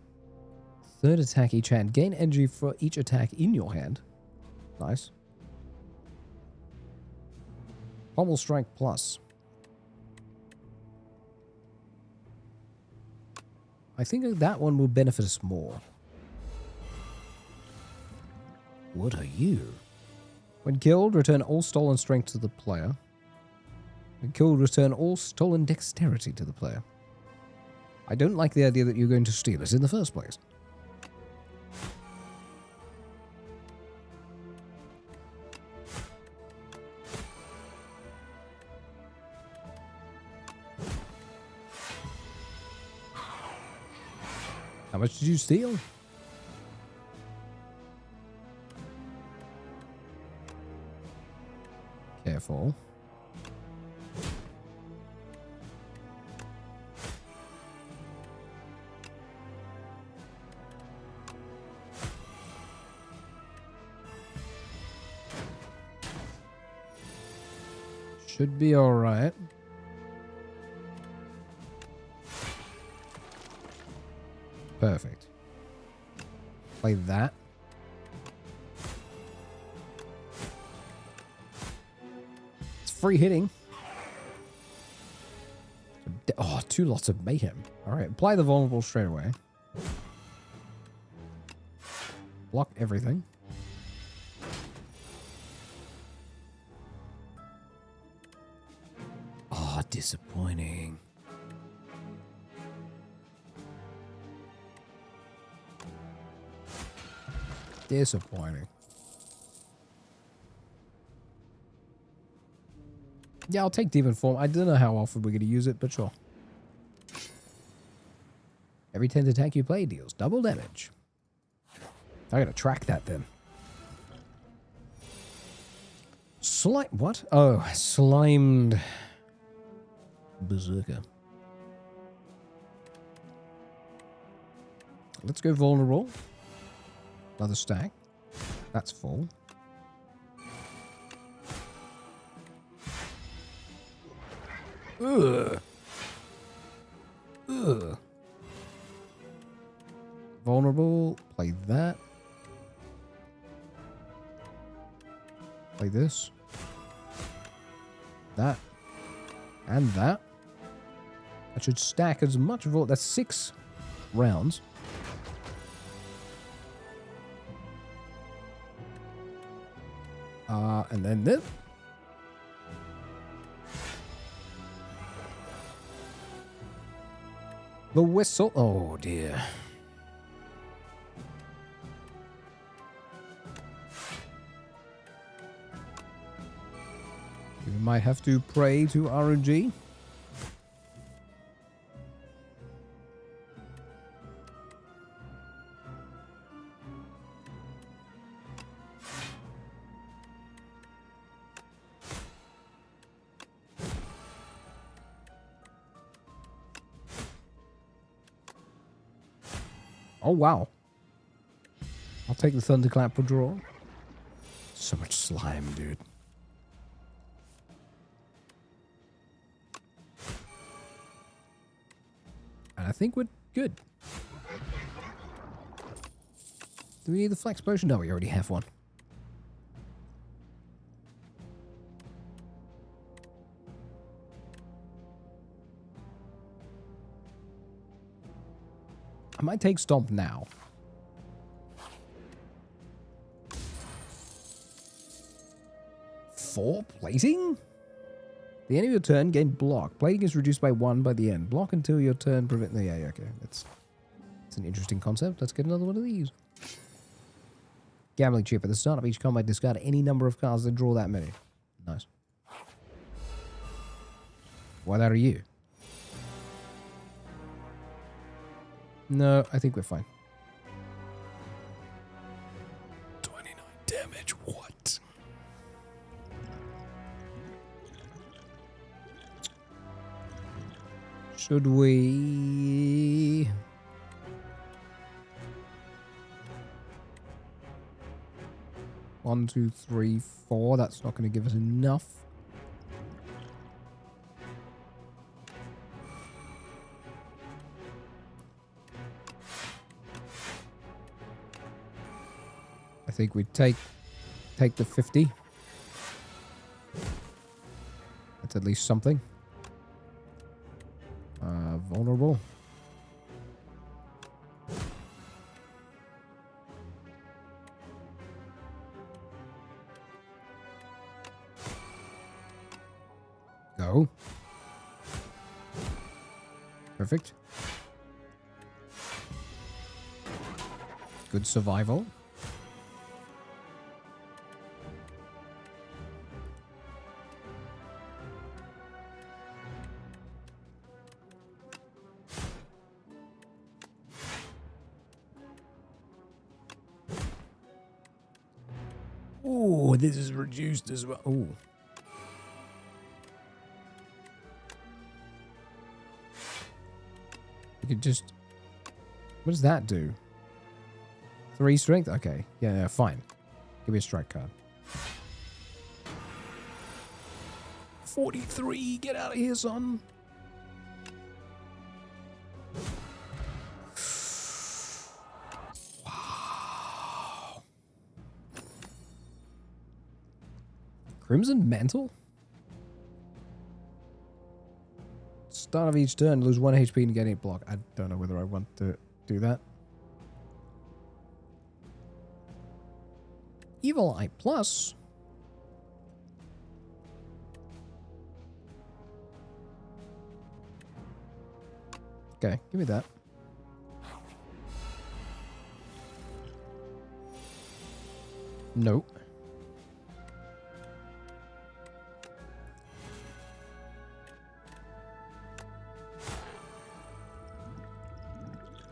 third attack each hand. Gain energy for each attack in your hand. Nice. Pommel strike plus. I think that one will benefit us more. What are you? When killed, return all stolen strength to the player. When killed, return all stolen dexterity to the player. I don't like the idea that you're going to steal it in the first place. How much did you steal? Careful. Should be all right. Perfect. Play that. It's free hitting. Oh, 2 lots of mayhem. All right, apply the vulnerable straight away. Block everything. Oh, disappointing. Disappointing. Yeah, I'll take Demon Form. I don't know how often we're going to use it, but sure. Every 10th attack you play deals double damage. I gotta track that then. What? Oh, slimed berserker. Let's go vulnerable. Another stack. That's full. Ugh. Ugh. Vulnerable. Play that. Play this. That. And that. That should stack as much of all. That's 6 rounds. And then this. The whistle. Oh dear. We might have to pray to RNG. Oh, wow. I'll take the Thunderclap for draw. So much slime, dude. And I think we're good. Do we need the Flex Potion? No, we already have one. I might take Stomp now. Four plating? The end of your turn, gain block. Plating is reduced by 1 by the end. Block until your turn prevent... Yeah, okay. It's an interesting concept. Let's get another one of these. Gambling chip. At the start of each combat, discard any number of cards and draw that many. Nice. What are you? No, I think we're fine. 29 damage. What? Should we... 1, 2, 3, 4. That's not going to give us enough. I think we'd take the 50. That's at least something. Vulnerable. Go. Perfect. Good survival. Oh, this is reduced as well. Oh. We could just... What does that do? 3 strength? Okay. Yeah, fine. Give me a strike card. 43! Get out of here, son! Wow. Crimson Mantle? Start of each turn, lose 1 HP and get 8 block. I don't know whether I want to do that. Evil Eye Plus. Okay, give me that. Nope.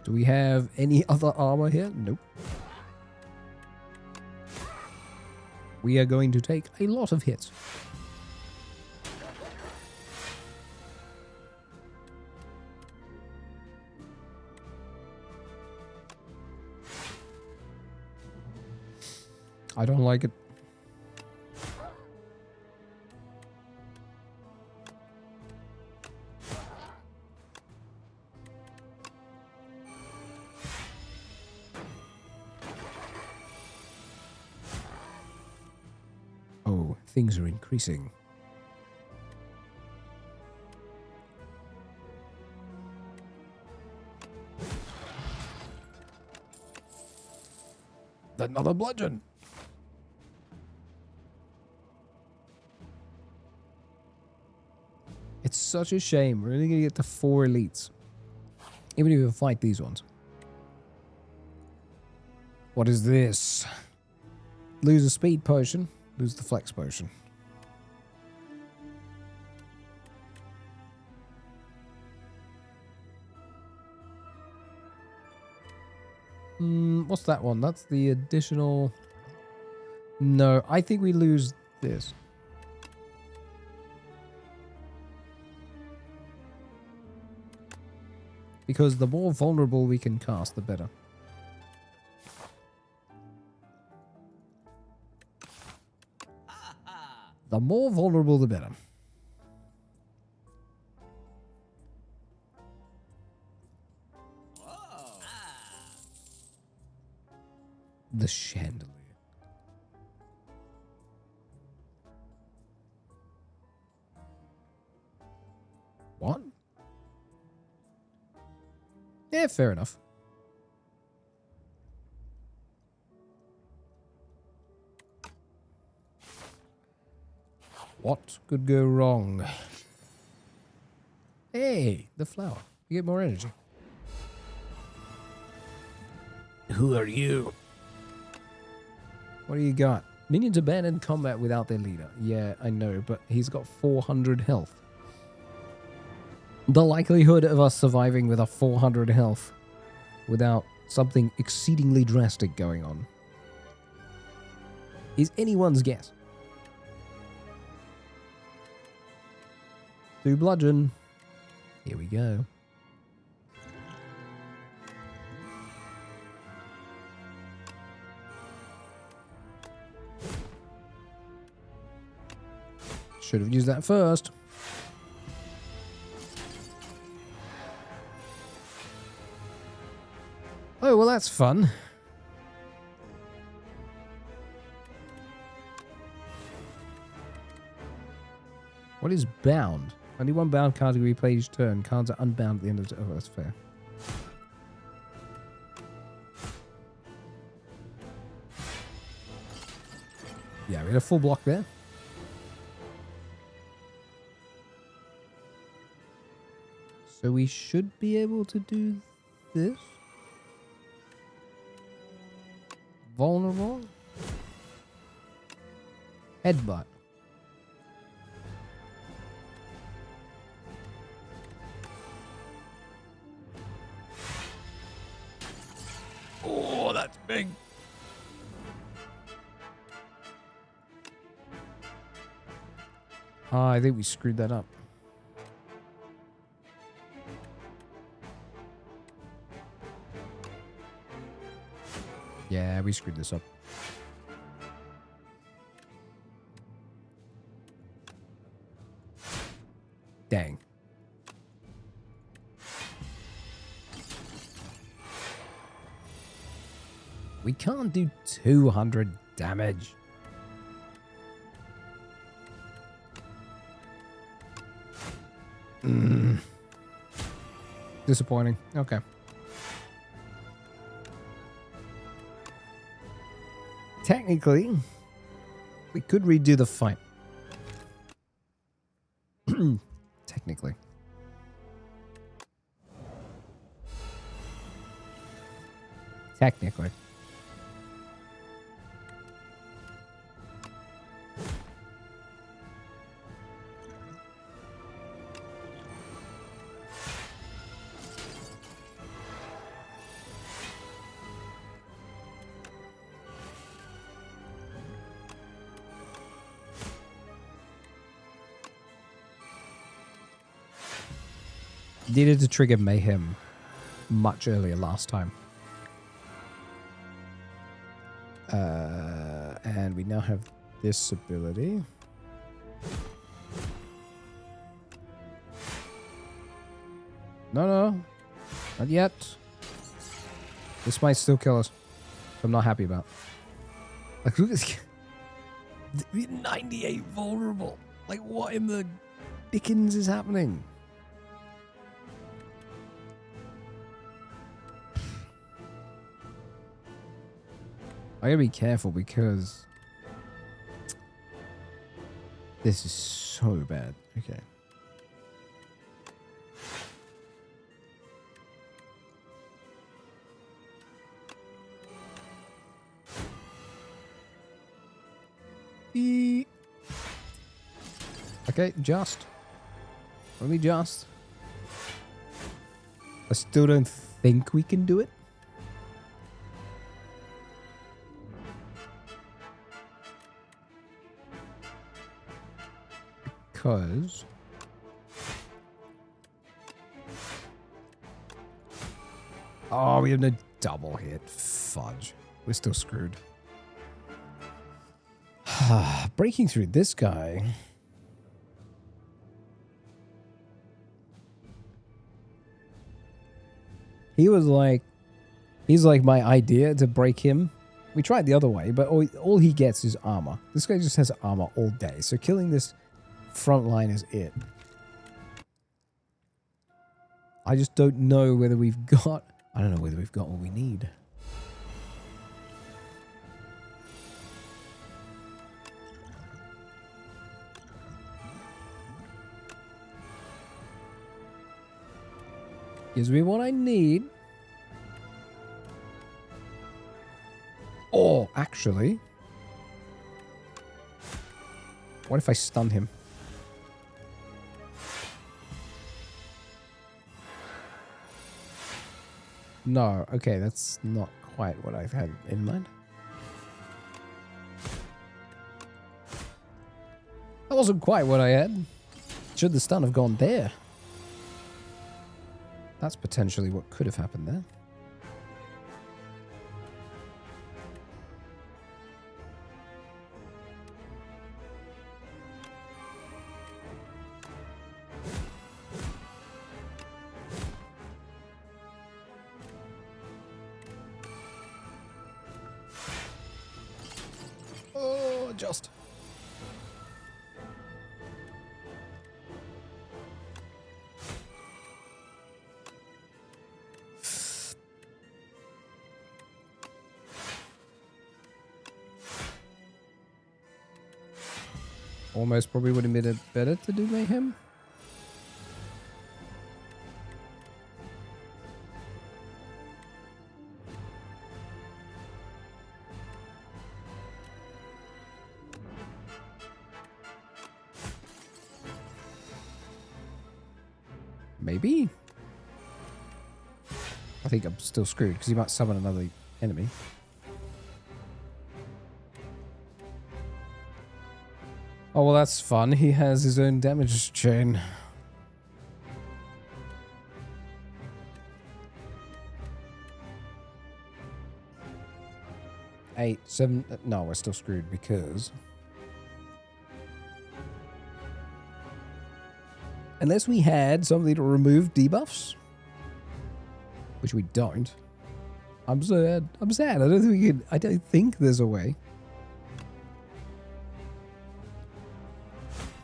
Do we have any other armor here? Nope. We are going to take a lot of hits. I don't like it. Oh, things are increasing. Another bludgeon. It's such a shame. We're only going to get to 4 elites. Even if we fight these ones. What is this? Lose a speed potion. Lose the flex potion. What's that one? That's the additional... No, I think we lose this. Because the more vulnerable we can cast, the better. The more vulnerable, the better. The chandelier. What? Yeah, fair enough. What could go wrong? Hey, the flower. You get more energy. Who are you? What do you got? Minions abandon combat without their leader. Yeah, I know, but he's got 400 health. The likelihood of us surviving with a 400 health without something exceedingly drastic going on is anyone's guess. 2 bludgeon. Here we go. Should have used that first. Oh, well, that's fun. What is bound? Only one bound card can be played each turn. Cards are unbound at the end of the... Oh, that's fair. Yeah, we had a full block there. So we should be able to do this. Vulnerable. Headbutt. Oh, that's big. I think we screwed that up. Yeah, we screwed this up. Dang. We can't do 200 damage. Disappointing. Okay. Technically, we could redo the fight. Technically. Technically. Needed to trigger Mayhem much earlier last time. And we now have this ability. No, not yet. This might still kill us. I'm not happy about. Like, look at this. 98 vulnerable. Like, what in the dickens is happening? I gotta be careful because this is so bad. Okay. Okay, just. Only just. I still don't think we can do it. Because oh, we have no double hit. Fudge. We're still screwed. Breaking through this guy. He's like my idea to break him. We tried the other way, but all he gets is armor. This guy just has armor all day. So killing this front line is it. I just don't know whether we've got... I don't know whether we've got what we need. Gives me what I need. Oh, actually. What if I stun him? No, okay, that's not quite what I've had in mind. That wasn't quite what I had. Should the stun have gone there? That's potentially what could have happened there. adjust. Almost probably would have made it better to do mayhem. Maybe. I think I'm still screwed because he might summon another enemy. Oh, well, that's fun. He has his own damage chain. Eight, seven. No, we're still screwed because... Unless we had something to remove debuffs, which we don't. I'm sad. I'm sad. I don't think we can. I don't think there's a way.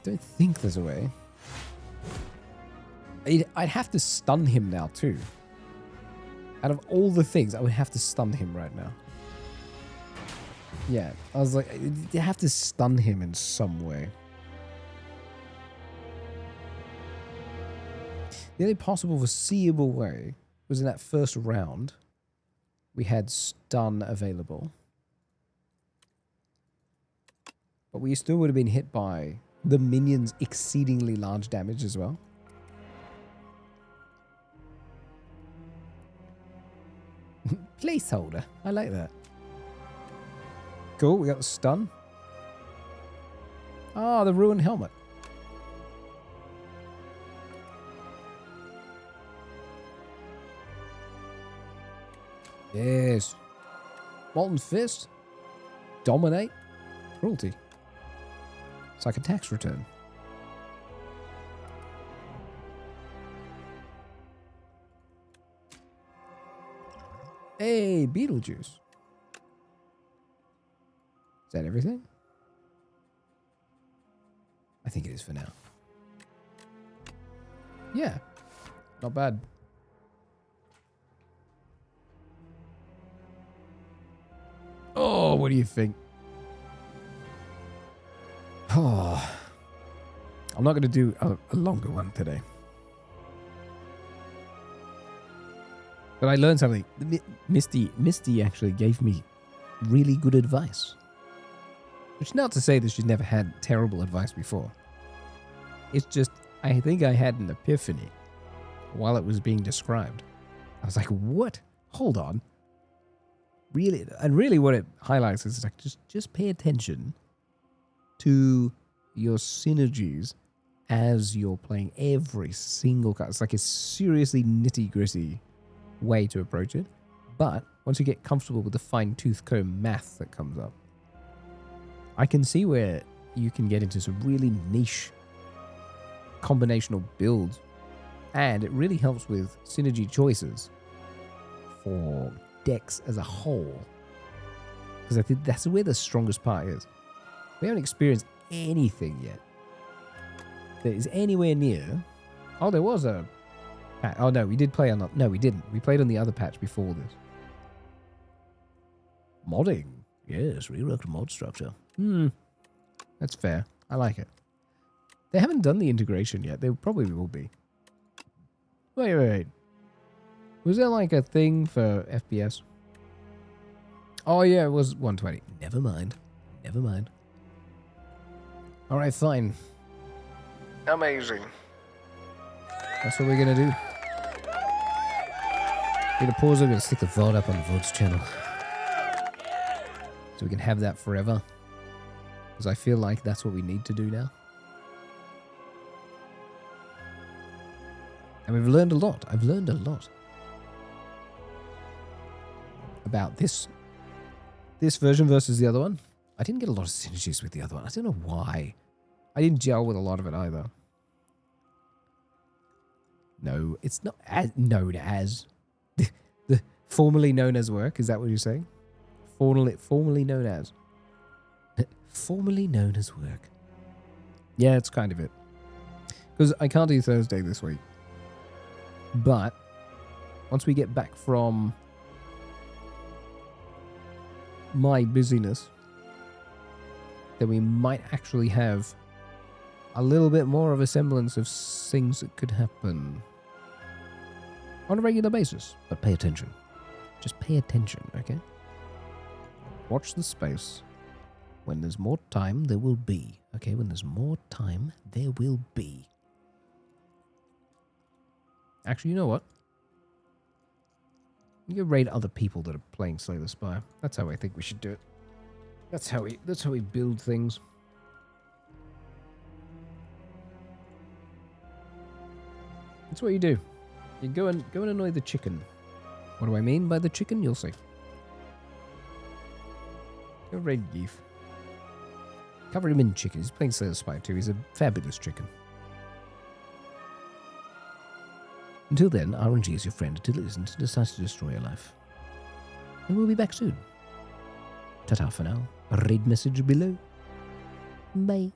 Don't think there's a way. I'd have to stun him now too. Out of all the things, I would have to stun him right now. Yeah, I was like, you have to stun him in some way. The only possible foreseeable way was in that first round. We had stun available. But we still would have been hit by the minions' exceedingly large damage as well. Placeholder. I like that. Cool, we got the stun. Ah, the ruined helmet. Yes. Molten Fist. Dominate. Cruelty. It's like a tax return. Hey, Beetlejuice. Is that everything? I think it is for now. Yeah. Not bad. Oh, what do you think? Oh, I'm not going to do a longer one today. But I learned something. Misty actually gave me really good advice. Which is not to say that she's never had terrible advice before. It's just, I think I had an epiphany while it was being described. I was like, what? Hold on. Really, and really what it highlights is like just pay attention to your synergies as you're playing every single card. It's like a seriously nitty-gritty way to approach it. But once you get comfortable with the fine-tooth comb math that comes up, I can see where you can get into some really niche combinational builds, and it really helps with synergy choices for decks as a whole, because I think that's where the strongest part is. We haven't experienced anything yet that is anywhere near. Oh, there was a patch. Oh no, we did play on the... No, we didn't. We played on the other patch before this. Modding. Yes, reworked mod structure. That's fair. I like it. They haven't done the integration yet. They probably will be. Wait. Was there like a thing for FPS? Oh yeah, it was 120. Never mind. Alright, fine. Amazing. That's what we're gonna do. We're gonna pause it, we're gonna stick the VOD up on the VOD's channel. So we can have that forever. Because I feel like that's what we need to do now. And we've learned a lot. I've learned a lot about this version versus the other one. I didn't get a lot of synergies with the other one. I don't know why. I didn't gel with a lot of it either. No, it's not as known as the formerly known as work. Is that what you're saying? Formerly known as. Formerly known as work. Yeah, it's kind of it. Because I can't do Thursday this week. But once we get back from my busyness, then we might actually have a little bit more of a semblance of things that could happen on a regular basis. But pay attention. Just pay attention, okay? Watch the space. When there's more time, there will be. Okay, when there's more time, there will be. Actually, you know what? You can raid other people that are playing Slay the Spire. That's how I think we should do it. That's how we build things. That's what you do. You go and annoy the chicken. What do I mean by the chicken? You'll see. Go raid Geef. Cover him in chicken. He's playing Slay the Spire too. He's a fabulous chicken. Until then, RNG is your friend until it isn't and decides to destroy your life. And we'll be back soon. Ta-ta for now. Raid message below. Bye.